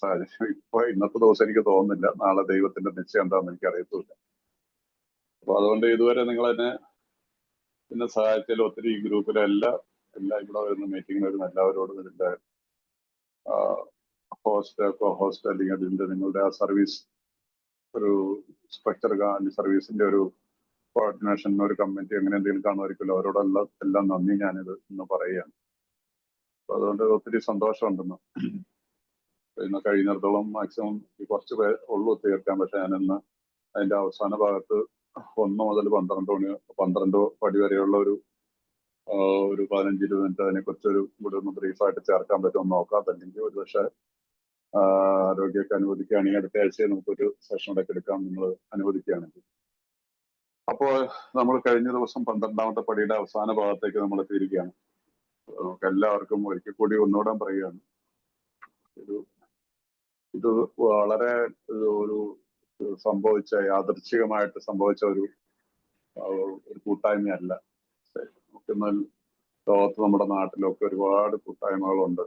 സാഹചര്യം ഇപ്പൊ ഇന്നത്തെ ദിവസം എനിക്ക് തോന്നുന്നില്ല. നാളെ ദൈവത്തിന്റെ നിശ്ചയം എന്താണെന്ന് എനിക്ക് അറിയത്തില്ല. അപ്പൊ അതുകൊണ്ട് ഇതുവരെ നിങ്ങൾ എന്നെ സഹായിച്ചാൽ ഒത്തിരി ഈ ഗ്രൂപ്പിലെ എല്ലാ ഇവിടെ വരുന്ന മീറ്റിംഗിൽ വരുന്ന എല്ലാവരോടും ഇതിന്റെ ഹോസ്റ്റ് ഹോസ്റ്റ് അല്ലെങ്കിൽ അതിന്റെ നിങ്ങളുടെ ആ സർവീസ് ഒരു സ്ട്രക്ചർ സർവീസിന്റെ ഒരു കോർഡിനേഷൻ ഒരു കമ്മിറ്റി അങ്ങനെ എന്തെങ്കിലും കാണുമായിരിക്കുമല്ലോ, അവരോടെല്ലാം നന്ദി ഞാനിത് ഇന്ന് പറയുകയാണ്. അപ്പൊ അതുകൊണ്ട് ഒത്തിരി സന്തോഷമുണ്ടെന്ന്. ഇന്ന് കഴിയുന്നിടത്തോളം മാക്സിമം കുറച്ച് ഉള്ളൂ തീർക്കാൻ. പക്ഷെ ഞാനിന്ന് അതിന്റെ അവസാന ഭാഗത്ത് 1 മുതൽ 12 പടി വരെയുള്ള ഒരു 15-20 മിനിറ്റ് അതിനെക്കുറിച്ചൊരു ഇവിടെ ഒന്ന് ബ്രീഫായിട്ട് ചേർക്കാൻ പറ്റുമെന്ന് നോക്കാം. അല്ലെങ്കിൽ ഒരു പക്ഷേ ആരോഗ്യമൊക്കെ അനുവദിക്കുകയാണെങ്കിൽ അടുത്ത ആഴ്ച നമുക്കൊരു സെഷനൊക്കെ എടുക്കാം, നിങ്ങൾ അനുവദിക്കുകയാണെങ്കിൽ. അപ്പോൾ നമ്മൾ കഴിഞ്ഞ ദിവസം 12ാമത്തെ പടിയുടെ അവസാന ഭാഗത്തേക്ക് നമ്മൾ എത്തിയിരിക്കുകയാണ്. നമുക്ക് എല്ലാവർക്കും ഒരിക്കൽ കൂടി ഒന്നുകൂടെ പറയുകയാണ്, ഇത് വളരെ ഒരു യാദൃച്ഛികമായിട്ട് സംഭവിച്ച ഒരു കൂട്ടായ്മയല്ല. നമുക്കിന്ന് ലോകത്ത് നമ്മുടെ നാട്ടിലൊക്കെ ഒരുപാട് കൂട്ടായ്മകളുണ്ട്.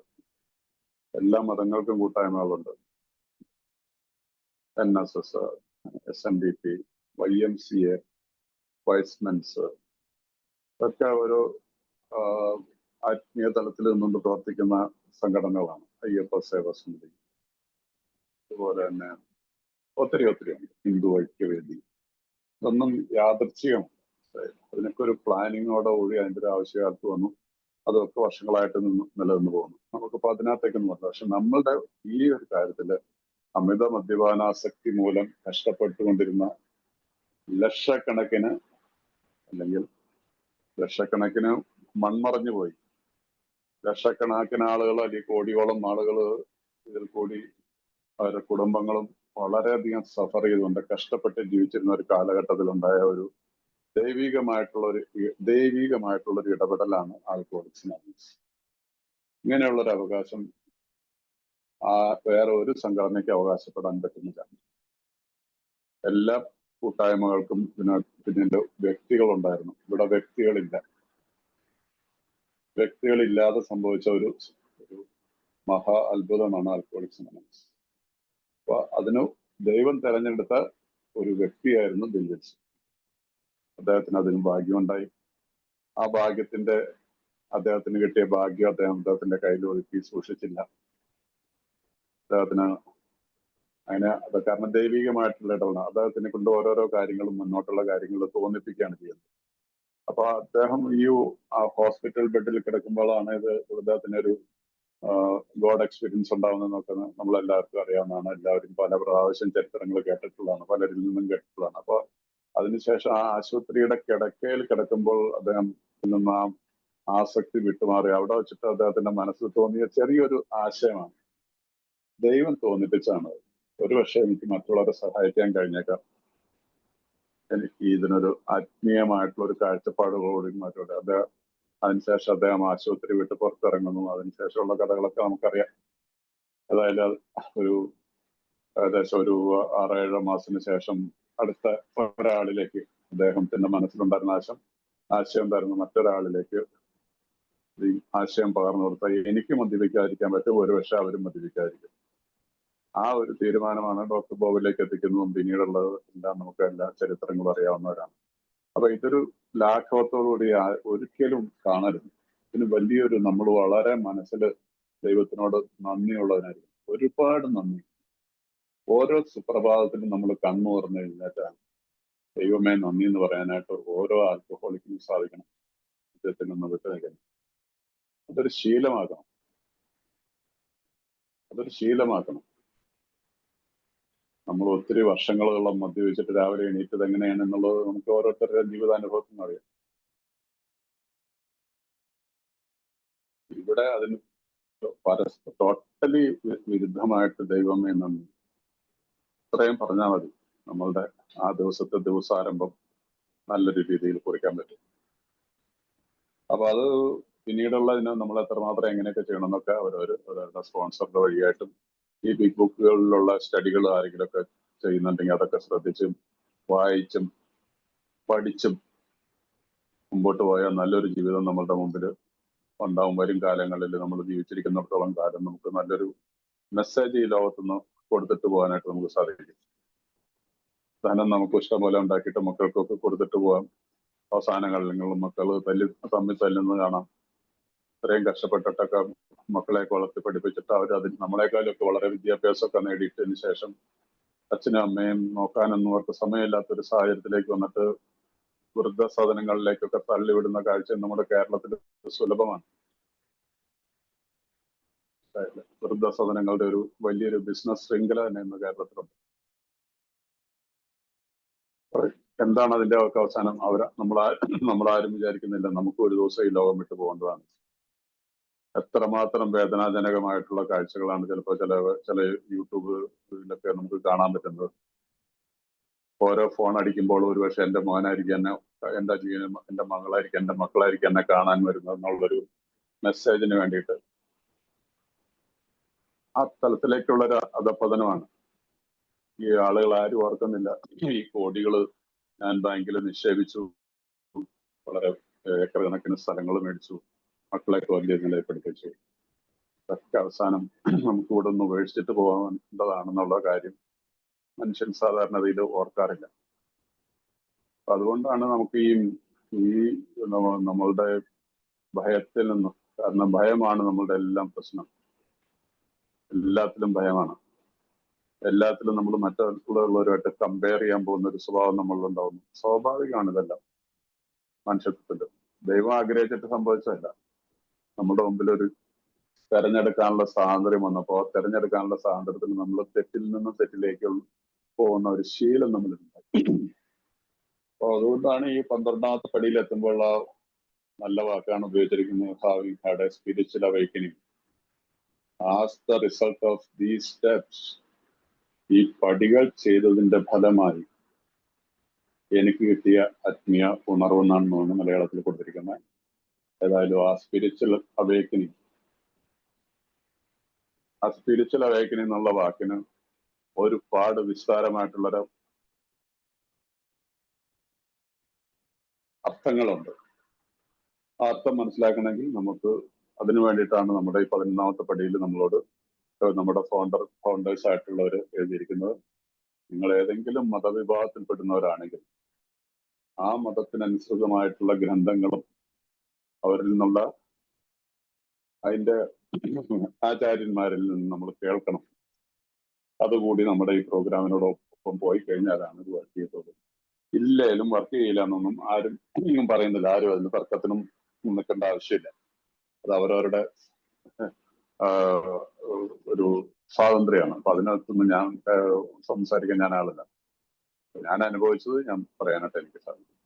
എല്ലാ മതങ്ങൾക്കും കൂട്ടായ്മകളുണ്ട്. NSS, SNDP, YMCA, വൈസ്മെൻസ് ഇതൊക്കെ ഒരു ആത്മീയ തലത്തിൽ നിന്നുകൊണ്ട് പ്രവർത്തിക്കുന്ന സംഘടനകളാണ്. അയ്യപ്പ സേവാ സമിതി, അതുപോലെ തന്നെ ഒത്തിരി ഉണ്ട്. ഹിന്ദു ഐക്യവേദി. ഇതൊന്നും യാദൃച്ഛികം, അതിനൊക്കെ ഒരു പ്ലാനിങ്ങോടെ കൂടി അതിൻ്റെ ഒരു ആവശ്യകാലത്ത് വന്നു. അതൊക്കെ വർഷങ്ങളായിട്ട് നിലനിന്ന് പോകുന്നു. നമുക്കിപ്പോൾ അതിനകത്തേക്കൊന്നും വന്നു. പക്ഷെ നമ്മളുടെ ഈ ഒരു കാര്യത്തില് അമിത മദ്യപാനാസക്തി മൂലം കഷ്ടപ്പെട്ടുകൊണ്ടിരുന്ന ലക്ഷക്കണക്കിന് മൺമറഞ്ഞു പോയി ലക്ഷക്കണക്കിന് ആളുകൾ, അല്ലെങ്കിൽ കോടിയോളം ആളുകൾ, ഇതിൽ കൂടി അവരുടെ കുടുംബങ്ങളും വളരെയധികം സഫർ ചെയ്തുകൊണ്ട് കഷ്ടപ്പെട്ട് ജീവിച്ചിരുന്ന ഒരു കാലഘട്ടത്തിലുണ്ടായ ഒരു ദൈവികമായിട്ടുള്ളൊരു ഇടപെടലാണ് ആൽക്കഹോളിക്സ് അനോണിമസ്. ഇങ്ങനെയുള്ളൊരു അവകാശം വേറെ ഒരു സംഘടനയ്ക്ക് അവകാശപ്പെടാൻ പറ്റുന്നില്ല. എല്ലാ കൂട്ടായ്മകൾക്കും പിന്നിൽ വ്യക്തികളുണ്ടായിരുന്നു. ഇവിടെ വ്യക്തികളില്ലാതെ സംഭവിച്ച ഒരു മഹാ അത്ഭുതമാണ് ആൽക്കഹോളിക്സ് അനോണിമസ്. അപ്പൊ അതിന് ദൈവം തെരഞ്ഞെടുത്ത ഒരു വ്യക്തിയായിരുന്നു ബിൽ വിൽസൺ. അദ്ദേഹത്തിന് അതിന് ഭാഗ്യമുണ്ടായി. ആ അദ്ദേഹത്തിന് കിട്ടിയ ഭാഗ്യം അദ്ദേഹത്തിന്റെ കയ്യിൽ ഒതുക്കി സൂക്ഷിച്ചില്ല. അദ്ദേഹത്തിന് അത് കാരണം ദൈവികമായിട്ടുള്ള ഇടപെടലാണ്. അദ്ദേഹത്തിനെ കൊണ്ട് ഓരോരോ കാര്യങ്ങളും മുന്നോട്ടുള്ള കാര്യങ്ങൾ തോന്നിപ്പിക്കുകയാണ് ചെയ്യുന്നത്. അപ്പൊ അദ്ദേഹം ഈ ഹോസ്പിറ്റൽ ബെഡിൽ കിടക്കുമ്പോഴാണ് അദ്ദേഹത്തിന് ഒരു ഗോഡ് എക്സ്പീരിയൻസ് ഉണ്ടാവുന്നതെന്നൊക്കെ നമ്മളെല്ലാവർക്കും അറിയാവുന്നതാണ്. എല്ലാവരും പല പ്രാവശ്യം ചരിത്രങ്ങൾ കേട്ടിട്ടുള്ളതാണ്, പലരിൽ നിന്നും കേട്ടിട്ടുള്ളതാണ്. അപ്പൊ അതിനുശേഷം ആ ആശുപത്രിയുടെ കിടക്കയിൽ കിടക്കുമ്പോൾ അദ്ദേഹം നിന്ന് ആ ആസക്തി വിട്ടുമാറി. അവിടെ വെച്ചിട്ട് അദ്ദേഹത്തിന്റെ മനസ്സിൽ തോന്നിയ ചെറിയൊരു ആശയമാണ്, ദൈവം തോന്നിപ്പിച്ചാണ്. ഒരുപക്ഷെ എനിക്ക് മറ്റുള്ളവരെ സഹായിക്കാൻ കഴിഞ്ഞേക്കാം, എനിക്ക് ഇതിനൊരു ആത്മീയമായിട്ടുള്ള ഒരു കാഴ്ചപ്പാടുകളോടും മറ്റുള്ള അതിനുശേഷം അദ്ദേഹം ആശുപത്രി വിട്ട് പുറത്തിറങ്ങുന്നു. അതിനുശേഷമുള്ള കഥകളൊക്കെ നമുക്കറിയാം. ഏതായാലും ഏകദേശം ഒരു 6-7 മാസത്തിന് ശേഷം അടുത്ത ഒരാളിലേക്ക് അദ്ദേഹത്തിന്റെ മനസ്സിലുണ്ടായിരുന്ന ആശയം ഉണ്ടായിരുന്ന മറ്റൊരാളിലേക്ക് ഈ ആശയം പകർന്നു കൊടുത്താൽ എനിക്ക് മദ്യപിക്കാതിരിക്കാൻ പറ്റും, ഒരുപക്ഷെ അവരും മദ്യപിക്കാതിരിക്കും. ആ ഒരു തീരുമാനമാണ് ഡോക്ടർ ബോബിലേക്ക് എത്തിക്കുന്നതും പിന്നീടുള്ളത് എല്ലാം നമുക്ക് എല്ലാ ചരിത്രങ്ങളും അറിയാവുന്നവരാണ്. അപ്പൊ ഇതൊരു ലാഘവത്തോടുകൂടി ഒരിക്കലും കാണരുത്. ഇതിന് വലിയൊരു നമ്മൾ വളരെ മനസ്സിൽ ദൈവത്തിനോട് നന്ദിയുള്ളതിനായിരിക്കും. ഒരുപാട് നന്ദി. ഓരോ സുപ്രഭാതത്തിലും നമ്മൾ കണ്ണു തുറന്നു കഴിഞ്ഞാൽ ദൈവമേ നന്ദി എന്ന് പറയാനായിട്ട് ഓരോ ആൽക്കഹോളിക്കിനും സാധിക്കണം. അദ്ദേഹത്തിൽ നിന്ന് വിട്ടു നിൽക്കണം. അതൊരു ശീലമാക്കണം. നമ്മൾ ഒത്തിരി വർഷങ്ങളോളം മദ്യപിച്ചിട്ട് രാവിലെ എണീറ്റത് എങ്ങനെയാണെന്നുള്ളത് നമുക്ക് ഓരോരുത്തരുടെ ജീവിതാനുഭവത്തിൽ നിന്ന് അറിയാം. ഇവിടെ അതിന് ടോട്ടലി വിരുദ്ധമായിട്ട് ദൈവമേ നന്ദി ഇത്രയും പറഞ്ഞാൽ മതി. നമ്മളുടെ ആ ദിവസാരംഭം നല്ലൊരു രീതിയിൽ കുറിക്കാൻ പറ്റും. അപ്പൊ അത് പിന്നീടുള്ളതിന് നമ്മൾ എത്രമാത്രം എങ്ങനെയൊക്കെ ചെയ്യണമെന്നൊക്കെ അവരവരുടെ സ്പോൺസറുടെ വഴിയായിട്ടും ഈ ബിഗ് ബുക്കുകളിലുള്ള സ്റ്റഡികൾ ആരെങ്കിലുമൊക്കെ ചെയ്യുന്നുണ്ടെങ്കിൽ അതൊക്കെ ശ്രദ്ധിച്ചും വായിച്ചും പഠിച്ചും മുമ്പോട്ട് പോയാൽ നല്ലൊരു ജീവിതം നമ്മളുടെ മുമ്പിൽ ഉണ്ടാവും. വരും കാലങ്ങളിൽ നമ്മൾ ജീവിച്ചിരിക്കുന്നിടത്തോളം കാലം നമുക്ക് നല്ലൊരു മെസ്സേജ് ഈ ലോകത്തുനിന്ന് കൊടുത്തിട്ട് പോകാനായിട്ട് നമുക്ക് സാധിക്കും. ധനം നമുക്ക് ഇഷ്ടംപോലെ ഉണ്ടാക്കിയിട്ട് മക്കൾക്കൊക്കെ കൊടുത്തിട്ട് പോകാം. അവസാനങ്ങളിൽ മക്കൾ തമ്മിൽ തല്ലുന്നത് കാണാം. ഇത്രയും കഷ്ടപ്പെട്ടിട്ടൊക്കെ മക്കളെയൊക്കെ വളർത്തി പഠിപ്പിച്ചിട്ട് അവർ അതിൽ നമ്മളെക്കാളൊക്കെ വളരെ വിദ്യാഭ്യാസമൊക്കെ നേടിയിട്ടതിന് ശേഷം അച്ഛനും അമ്മയും നോക്കാനൊന്നും അവർക്ക് സമയമില്ലാത്തൊരു സാഹചര്യത്തിലേക്ക് വന്നിട്ട് വൃദ്ധസദനങ്ങളിലേക്കൊക്കെ തള്ളിവിടുന്ന കാഴ്ച നമ്മുടെ കേരളത്തിൽ സുലഭമാണ്. വൃദ്ധസദനങ്ങളുടെ ഒരു വലിയൊരു ബിസിനസ് ശൃംഖല തന്നെ ഇന്ന് കേരളത്തിലുണ്ട്. എന്താണ് അതിന്റെ ഒക്കെ അവസാനം? നമ്മളാരും വിചാരിക്കുന്നില്ല നമുക്ക് ഒരു ദിവസം ഈ ലോകം വിട്ടു പോകേണ്ടതാണ്. എത്രമാത്രം വേദനാജനകമായിട്ടുള്ള കാഴ്ചകളാണ് ചിലപ്പോൾ ചില യൂട്യൂബിലൊക്കെ നമുക്ക് കാണാൻ പറ്റുന്നത്. ഓരോ ഫോൺ അടിക്കുമ്പോൾ ഒരുപക്ഷെ എന്റെ മോനായിരിക്കും എന്നെ, എന്റെ മകളായിരിക്കും, എന്റെ മക്കളായിരിക്കും എന്നെ കാണാൻ വരുന്നത് എന്നുള്ളൊരു മെസ്സേജിന് വേണ്ടിയിട്ട് ആ തലത്തിലേക്കുള്ളൊരു അധപ്പതനമാണ്. ഈ ആളുകൾ ആരും ഓർക്കുന്നില്ല. ഈ കോടികൾ ഞാൻ ബാങ്കിൽ നിക്ഷേപിച്ചു, വളരെ ഏക്കർ കണക്കിന് സ്ഥലങ്ങൾ മേടിച്ചു, മക്കളെയൊക്കെ വലിയ നിലയിൽ പഠിപ്പിച്ചു, ഇതൊക്കെ അവസാനം നമുക്ക് ഇവിടെ നിന്ന് ഉപേക്ഷിച്ചിട്ട് പോകേണ്ടതാണെന്നുള്ള കാര്യം മനുഷ്യൻ സാധാരണതയിൽ ഓർക്കാറില്ല. അപ്പൊ അതുകൊണ്ടാണ് നമുക്ക് ഈ നമ്മളുടെ ഭയത്തിൽ നിന്നും, കാരണം ഭയമാണ് നമ്മളുടെ എല്ലാം പ്രശ്നം. എല്ലാത്തിലും ഭയമാണ്. എല്ലാത്തിലും നമ്മൾ മറ്റുള്ളവരുമായിട്ട് കമ്പയർ ചെയ്യാൻ പോകുന്ന ഒരു സ്വഭാവം നമ്മളിലുണ്ടാവുന്നു. സ്വാഭാവികമാണ് ഇതെല്ലാം മനുഷ്യത്വത്തിൽ. ദൈവം ആഗ്രഹിച്ചിട്ട് സംഭവിച്ചതല്ല. നമ്മുടെ മുമ്പിൽ ഒരു തെരഞ്ഞെടുക്കാനുള്ള സ്വാതന്ത്ര്യം വന്നപ്പോൾ തെരഞ്ഞെടുക്കാനുള്ള സ്വാതന്ത്ര്യത്തിൽ നമ്മൾ തെറ്റിൽ നിന്നും തെറ്റിലേക്ക് പോകുന്ന ഒരു ശീലം നമ്മളുണ്ടായി. അപ്പൊ അതുകൊണ്ടാണ് ഈ 12ാമത്തെ പടിയിൽ എത്തുമ്പോൾ നല്ല വാക്കാണ് ഉപയോഗിച്ചിരിക്കുന്നത്, having had A spiritual awakening as the result of these steps. ഈ പടികൾ ചെയ്തതിന്റെ ഫലമായി എനിക്ക് കിട്ടിയ ആത്മീയ ഉണർവെന്നാണ് തോന്നുന്നു മലയാളത്തിൽ കൊടുത്തിരിക്കുന്നത്. ഏതായാലും ആ സ്പിരിച്വൽ അവേക്കനിങ് എന്നുള്ള വാക്കിന് ഒരുപാട് വിസ്താരമായിട്ടുള്ളൊരു അർത്ഥങ്ങളുണ്ട്. ആ അർത്ഥം മനസ്സിലാക്കണമെങ്കിൽ നമുക്ക് അതിനു വേണ്ടിയിട്ടാണ് നമ്മുടെ ഈ 11ാമത്തെ പടിയിൽ നമ്മളോട് നമ്മുടെ ഫൗണ്ടേഴ്സ് ആയിട്ടുള്ളവർ എഴുതിയിരിക്കുന്നത്. നിങ്ങൾ ഏതെങ്കിലും മതവിഭാഗത്തിൽപ്പെടുന്നവരാണെങ്കിൽ ആ മതത്തിനനുസൃതമായിട്ടുള്ള ഗ്രന്ഥങ്ങളും അവരിൽ നിന്നുള്ള അതിന്റെ ആചാര്യന്മാരിൽ നിന്ന് നമ്മൾ കേൾക്കണം. അതുകൂടി നമ്മുടെ ഈ പ്രോഗ്രാമിനോടൊപ്പം പോയി കഴിഞ്ഞാലാണ് ഇത് വർക്ക് ചെയ്തത്. ഇല്ലേലും വർക്ക് ചെയ്യില്ല എന്നൊന്നും ആരും പറയുന്നില്ല. ആരും അതിന് തർക്കത്തിനും നിൽക്കേണ്ട ആവശ്യമില്ല. അത് അവരവരുടെ ഒരു സ്വാതന്ത്ര്യമാണ്. അപ്പൊ അതിനകത്തൊന്നും ഞാൻ സംസാരിക്കാൻ ഞാൻ ആളല്ല. ഞാൻ അനുഭവിച്ചത് ഞാൻ പറയാനായിട്ട് എനിക്ക് സാധിക്കും.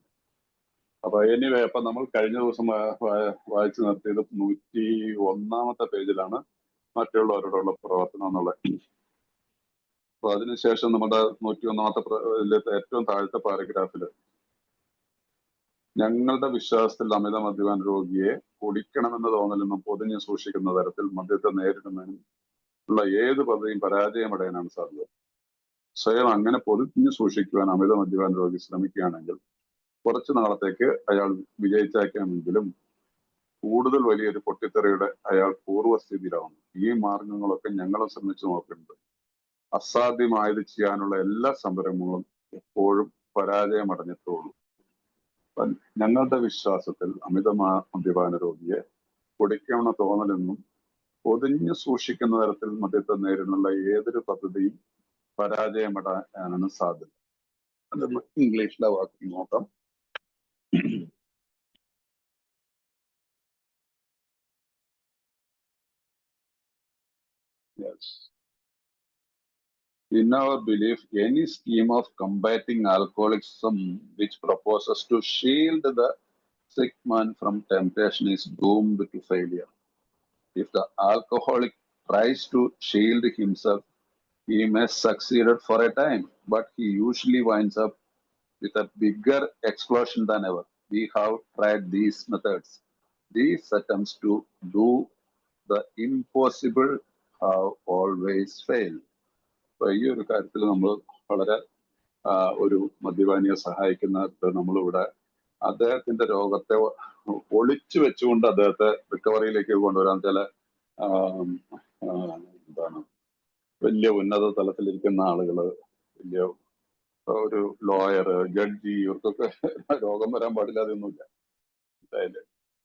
അപ്പൊ എനിവേ, അപ്പൊ നമ്മൾ കഴിഞ്ഞ ദിവസം വായിച്ചു നിർത്തിയത് 101ാമത്തെ പേജിലാണ് മറ്റുള്ളവരോടുള്ള പ്രവർത്തനം എന്നുള്ളത്. അപ്പൊ അതിനുശേഷം നമ്മുടെ 101ാമത്തെ ഏറ്റവും താഴത്തെ പാരഗ്രാഫില് ഞങ്ങളുടെ വിശ്വാസത്തിൽ അമിത മദ്യപാന രോഗിയെ കുടിക്കണമെന്ന് തോന്നലെന്നും പൊതിഞ്ഞു സൂക്ഷിക്കുന്ന തരത്തിൽ മദ്യത്തെ നേരിടുന്നതിനും ഉള്ള ഏത് പദ്ധതിയും പരാജയമടയാനാണ് സാധ്യത. സ്വയം അങ്ങനെ പൊതിഞ്ഞു സൂക്ഷിക്കുവാൻ അമിത മദ്യപാന രോഗി ശ്രമിക്കുകയാണെങ്കിൽ കുറച്ചു നാളത്തേക്ക് അയാൾ വിജയിച്ചേക്കാമെങ്കിലും കൂടുതൽ വലിയൊരു പൊട്ടിത്തെറിയുടെ അയാൾ പൂർവ്വസ്ഥിതിയിലാവുന്നു. ഈ മാർഗങ്ങളൊക്കെ ഞങ്ങളെ ശ്രമിച്ചു നോക്കുന്നുണ്ട്. അസാധ്യമായത് ചെയ്യാനുള്ള എല്ലാ സംരംഭങ്ങളും എപ്പോഴും പരാജയമടഞ്ഞിട്ടുള്ളൂ. ഞങ്ങളുടെ വിശ്വാസത്തിൽ അമിത മദ്യപാന രോഗിയെ കുടിക്കണമെന്ന തോന്നലെന്നും പൊതിഞ്ഞു സൂക്ഷിക്കുന്ന തരത്തിൽ മദ്യത്തെ നേരിടുന്നുള്ള ഏതൊരു പദ്ധതിയും പരാജയമടയാനാണ് സാധ്യത. അത് ഇംഗ്ലീഷിലെ വാക്ക് നോക്കാം. Yes. In our belief, any scheme of combating alcoholism which proposes to shield the sick man from temptation is doomed to failure. If the alcoholic tries to shield himself, he may succeed for a time, but he usually winds up with a bigger explosion than ever. We have tried these methods. These attempts to do the impossible have always failed. അപ്പൊ ഈ ഒരു കാര്യത്തിൽ നമ്മൾ വളരെ ഒരു മദ്യപാനിയെ സഹായിക്കുന്ന നമ്മളിവിടെ അദ്ദേഹത്തിന്റെ രോഗത്തെ ഒളിച്ചു വെച്ചുകൊണ്ട് അദ്ദേഹത്തെ റിക്കവറിയിലേക്ക് കൊണ്ടുവരാൻ ചില എന്താണ് വലിയ ഉന്നത തലത്തിലിരിക്കുന്ന ആളുകള്, വലിയ ഒരു ലോയർ, ജഡ്ജി, ഇവർക്കൊക്കെ രോഗം വരാൻ പാടില്ലാതെയൊന്നുമില്ല. അതായത്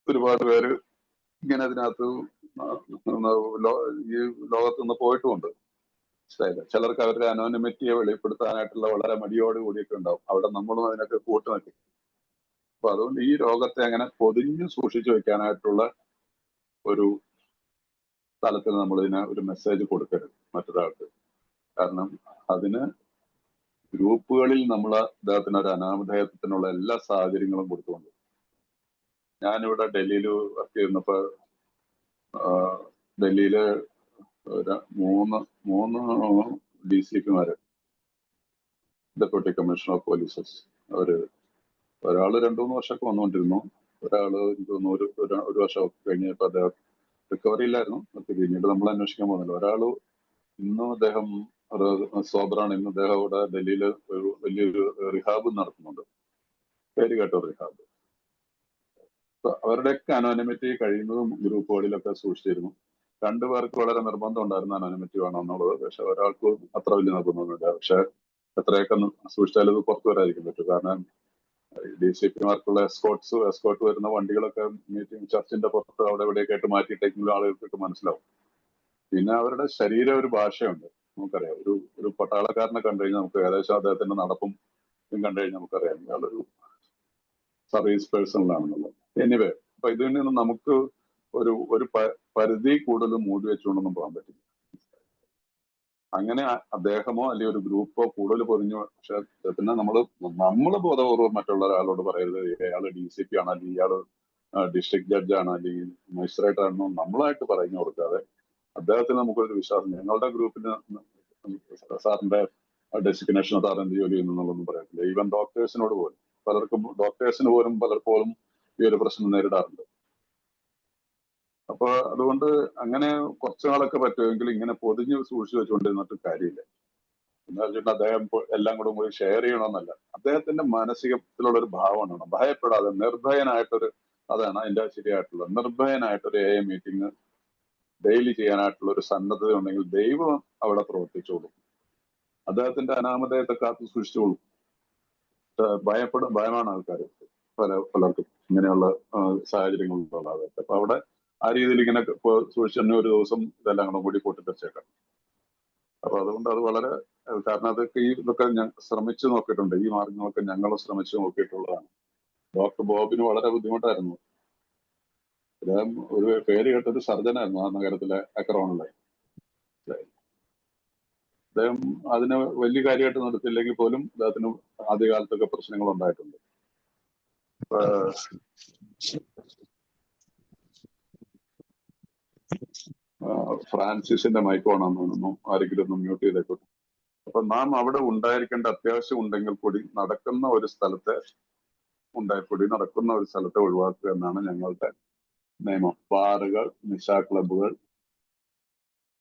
ഒരുപാട് പേര് ഇങ്ങനെ അതിനകത്ത് ഈ ലോകത്ത് നിന്ന് പോയിട്ടുമുണ്ട്. ചിലർക്ക് അവരുടെ അനോണിമിറ്റിയെ വെളിപ്പെടുത്താനായിട്ടുള്ള വളരെ മടിയോട് കൂടിയൊക്കെ ഉണ്ടാവും. അവിടെ നമ്മളും അതിനൊക്കെ കൂട്ടുനിൽക്കും. അപ്പൊ അതുകൊണ്ട് ഈ രോഗത്തെ അങ്ങനെ പൊതിഞ്ഞു സൂക്ഷിച്ചു വെക്കാനായിട്ടുള്ള ഒരു തലത്തിൽ നമ്മൾ ഇതിന് ഒരു മെസ്സേജ് കൊടുക്കരുത് മറ്റൊരാൾക്ക്. കാരണം അതിന് ഗ്രൂപ്പുകളിൽ നമ്മൾ അദ്ദേഹത്തിന് ഒരു അനാമധേയത്തിനുള്ള എല്ലാ സാഹചര്യങ്ങളും കൊടുത്തുകൊണ്ട്, ഞാനിവിടെ ഡൽഹിയിൽ വർക്ക് ചെയ്യുന്നപ്പോ ഡൽഹിയില് മൂന്ന് DCPമാര്, ഡെപ്യൂട്ടി കമ്മീഷണർ ഓഫ് പോലീസസ്, ഒരാള് 2-3 വർഷമൊക്കെ വന്നുകൊണ്ടിരുന്നു. ഒരാള് എനിക്ക് തോന്നുന്നു ഒരു വർഷം കഴിഞ്ഞപ്പോ അദ്ദേഹം റിക്കവറി ഇല്ലായിരുന്നു. പിന്നീട് നമ്മൾ അന്വേഷിക്കാൻ പോകുന്നില്ല. ഒരാള് അദ്ദേഹം സോബറാണ്. ഇന്ന് അദ്ദേഹം ഇവിടെ ഡൽഹിയിൽ ഒരു വലിയൊരു റിഹാബ് നടത്തുന്നുണ്ട്, പേര് കേട്ടോ റിഹാബ്. അവരുടെയൊക്കെ അനോണിമിറ്റി കഴിയുന്നതും ഗ്രൂപ്പുകളിലൊക്കെ സൂക്ഷിച്ചിരുന്നു. 2 പേർക്ക് വളരെ നിർബന്ധം ഉണ്ടായിരുന്നു അനോണിമിറ്റി വേണമെന്നുള്ളത്. പക്ഷെ ഒരാൾക്ക് അത്ര വലിയ നിർബന്ധമൊന്നുമില്ല. പക്ഷെ എത്രയൊക്കെ സൂക്ഷിച്ചാലും ഇത് പുറത്തു വരാതിരിക്കാൻ പറ്റും. കാരണം DCPമാർക്കുള്ള എസ്കോർട്ട് വരുന്ന വണ്ടികളൊക്കെ മീറ്റിംഗ് ചർച്ചിന്റെ പുറത്ത് അവിടെ എവിടെയൊക്കെ ആയിട്ട് മാറ്റിയിട്ടെങ്കിലും ആളുകൾക്കൊക്കെ മനസ്സിലാവും. പിന്നെ അവരുടെ ശരീരം ഒരു ഭാഷയുണ്ട്, നമുക്കറിയാം. ഒരു പട്ടാളക്കാരനെ കണ്ടു കഴിഞ്ഞാൽ നമുക്ക് ഏകദേശം അദ്ദേഹത്തിന്റെ നടപ്പും കണ്ടു കഴിഞ്ഞാൽ നമുക്കറിയാം ഇയാളൊരു സർവീസ് പേഴ്സണലാണെന്നുള്ളത്. എനിവേ, അപ്പൊ ഇതിൽ നിന്ന് നമുക്ക് ഒരു പരിധി കൂടുതൽ മൂടി വെച്ചുകൊണ്ടൊന്നും പോകാൻ പറ്റില്ല. അങ്ങനെ അദ്ദേഹമോ അല്ലെങ്കിൽ ഒരു ഗ്രൂപ്പോ കൂടുതൽ പൊതിഞ്ഞു. പക്ഷെ പിന്നെ നമ്മള് ബോധപൂർവ്വം മറ്റുള്ള ഒരാളോട് പറയരുത് ഇയാള് DCP ആണ്, അല്ലെങ്കിൽ ഇയാള് ഡിസ്ട്രിക്ട് ജഡ്ജാണ്, അല്ലെങ്കിൽ മജിസ്ട്രേറ്റ് ആണെന്നോ നമ്മളായിട്ട് പറഞ്ഞു കൊടുക്കാതെ അദ്ദേഹത്തിന് നമുക്കൊരു വിശ്വാസം, ഞങ്ങളുടെ ഗ്രൂപ്പിന് സാറിന്റെ ഡെസിഗ്നേഷൻ സാർ എന്ത് ജോലി ചെയ്യുന്നുള്ളതൊന്നും പറയത്തില്ല. ഈവൻ ഡോക്ടേഴ്സിനോട് പോലും ഡോക്ടേഴ്സിന് പോലും പലപ്പോഴും ഈ ഒരു പ്രശ്നം നേരിടാറുണ്ട്. അപ്പൊ അതുകൊണ്ട് അങ്ങനെ കുറച്ചു നാളൊക്കെ പറ്റുമെങ്കിൽ ഇങ്ങനെ പൊതിഞ്ഞ് സൂക്ഷിച്ചു വെച്ചുകൊണ്ടിരുന്നിട്ട് കാര്യമില്ല. എന്ന് വെച്ചിട്ട് അദ്ദേഹം എല്ലാം കൂടി ഷെയർ ചെയ്യണമെന്നല്ല, അദ്ദേഹത്തിന്റെ മാനസികത്തിലുള്ള ഒരു ഭാവമാണ്. ഭയപ്പെടാതെ നിർഭയനായിട്ടൊരു, അതാണ് അതിന്റെ ശരിയായിട്ടുള്ളത്, നിർഭയനായിട്ടൊരു AA മീറ്റിംഗ് ഡെയിലി ചെയ്യാനായിട്ടുള്ള ഒരു സന്നദ്ധത ഉണ്ടെങ്കിൽ ദൈവം അവിടെ പ്രവർത്തിച്ചോളും. അദ്ദേഹത്തിന്റെ അനാമധേയത്തെ കാത്തു സൂക്ഷിച്ചോളും. ഭയമാണ് ആൾക്കാർ പലർക്കും ഇങ്ങനെയുള്ള സാഹചര്യങ്ങളുള്ളത്. അപ്പൊ അവിടെ ആ രീതിയിൽ ഇങ്ങനെ സൂക്ഷിച്ചു ഒരു ദിവസം ഇതെല്ലാം കൂടി പൊട്ടിത്തെറിച്ചേക്കാം. അപ്പൊ അതുകൊണ്ട് അത് വളരെ, കാരണം ഇതൊക്കെ ഞാൻ ശ്രമിച്ചു നോക്കിയിട്ടുണ്ട്. ഈ മാർഗങ്ങളൊക്കെ ഞങ്ങൾ ശ്രമിച്ചു നോക്കിയിട്ടുള്ളതാണ്. ഡോക്ടർ ബോബിന് വളരെ ബുദ്ധിമുട്ടായിരുന്നു. അദ്ദേഹം ഒരു പേര് കേട്ടൊരു സർജനായിരുന്നു ആ നഗരത്തിലെ അക്രോണിലെ. അദ്ദേഹം അതിന് വലിയ കാര്യമായിട്ട് നടത്തില്ലെങ്കിൽ പോലും അദ്ദേഹത്തിന് ആദ്യകാലത്തൊക്കെ പ്രശ്നങ്ങൾ ഉണ്ടായിട്ടുണ്ട്. ഫ്രാൻസിസിന്റെ മൈക്കോണെന്ന് തോന്നുന്നു, ആരെങ്കിലും ഒന്ന് മ്യൂട്ട് ചെയ്തേക്കോട്ടെ. അപ്പൊ നാം അവിടെ ഉണ്ടായിരിക്കേണ്ട അത്യാവശ്യം ഉണ്ടെങ്കിൽ കൂടി നടക്കുന്ന ഒരു സ്ഥലത്തെ ഒഴിവാക്കുക എന്നാണ് ഞങ്ങളുടെ നിയമം. ബാറുകൾ, നിശാ ക്ലബുകൾ,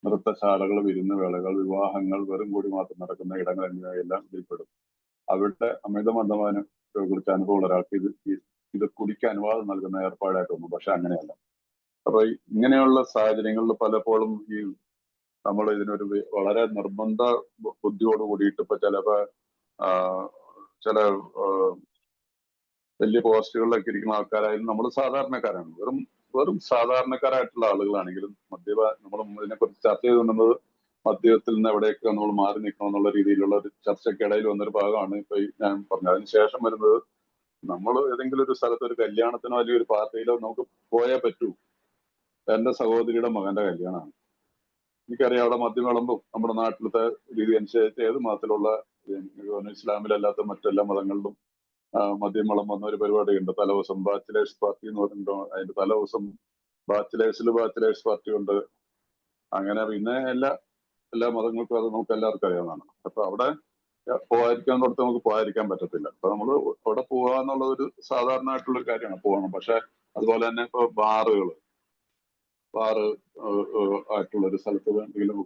നൃത്തശാലകൾ, വിരുന്നുവേളകൾ, വിവാഹങ്ങൾ, വെറും കൂടി മാത്രം നടക്കുന്ന ഇടങ്ങൾ എന്നിവയെല്ലാം ഇതിൽപ്പെടും. അവിടെ അമിതമദ്യപാനം കുറിച്ച് അനുഭവമുള്ള ഒരാൾക്ക് ഇത് കുടിക്കാൻ അനുവാദം നൽകുന്ന ഏർപ്പാടായിട്ടൊന്നും പക്ഷെ അങ്ങനെയല്ല. അപ്പൊ ഇങ്ങനെയുള്ള സാഹചര്യങ്ങളിൽ പലപ്പോഴും നമ്മൾ ഇതിനൊരു വളരെ നിർബന്ധ ബുദ്ധിയോട് കൂടിയിട്ട് ഇപ്പൊ ചില വലിയ പോസ്റ്റുകളിലൊക്കെ ഇരിക്കുന്ന ആൾക്കാരായാലും നമ്മൾ സാധാരണക്കാരാണ്, വെറും സാധാരണക്കാരായിട്ടുള്ള ആളുകളാണെങ്കിലും നമ്മൾ ഇതിനെക്കുറിച്ച് ചർച്ച ചെയ്തുകൊണ്ടുന്നത് മദ്യത്തിൽ നിന്ന് എവിടെയൊക്കെ നമ്മൾ മാറി നിൽക്കണം എന്നുള്ള രീതിയിലുള്ള ഒരു ചർച്ചയ്ക്കിടയിൽ വന്നൊരു ഭാഗമാണ് ഇപ്പൊ ഞാൻ പറഞ്ഞത്. അതിനുശേഷം വരുന്നത്, നമ്മൾ ഏതെങ്കിലും ഒരു സ്ഥലത്ത് ഒരു കല്യാണത്തിനോ അല്ലെങ്കിൽ ഒരു പാർട്ടിയിലോ നമുക്ക് പോയേ പറ്റൂ. എന്റെ സഹോദരിയുടെ മകന്റെ കല്യാണമാണ്, എനിക്കറിയാം അവിടെ മദ്യം വിളമ്പും. നമ്മുടെ നാട്ടിലത്തെ രീതി അനുസരിച്ച് ഏത് മതത്തിലുള്ള, ഇസ്ലാമിലല്ലാത്ത മറ്റെല്ലാ മതങ്ങളിലും മദ്യം വിളമ്പുന്ന ഒരു പരിപാടിയുണ്ട്. തലേദിവസം ബാച്ചിലേഴ്സ് പാർട്ടി എന്ന് പറഞ്ഞിട്ടോ, അതിന്റെ തലേദിവസം ബാച്ചിലേഴ്സ് പാർട്ടി ഉണ്ട്. അങ്ങനെ പിന്നെ എല്ലാ മതങ്ങൾക്കും അത് നമുക്ക് എല്ലാവർക്കും അറിയാവുന്നതാണ്. അപ്പൊ അവിടെ പോകാതിരിക്കാന്നിടത്ത് നമുക്ക് പോകാതിരിക്കാൻ പറ്റത്തില്ല. അപ്പൊ നമ്മൾ അവിടെ പോവുക എന്നുള്ളത് ഒരു സാധാരണമായിട്ടുള്ള ഒരു കാര്യമാണ്, പോകണം. പക്ഷെ അതുപോലെ തന്നെ ഇപ്പൊ ബാറ് ആയിട്ടുള്ള ഒരു സ്ഥലത്ത് എന്തെങ്കിലും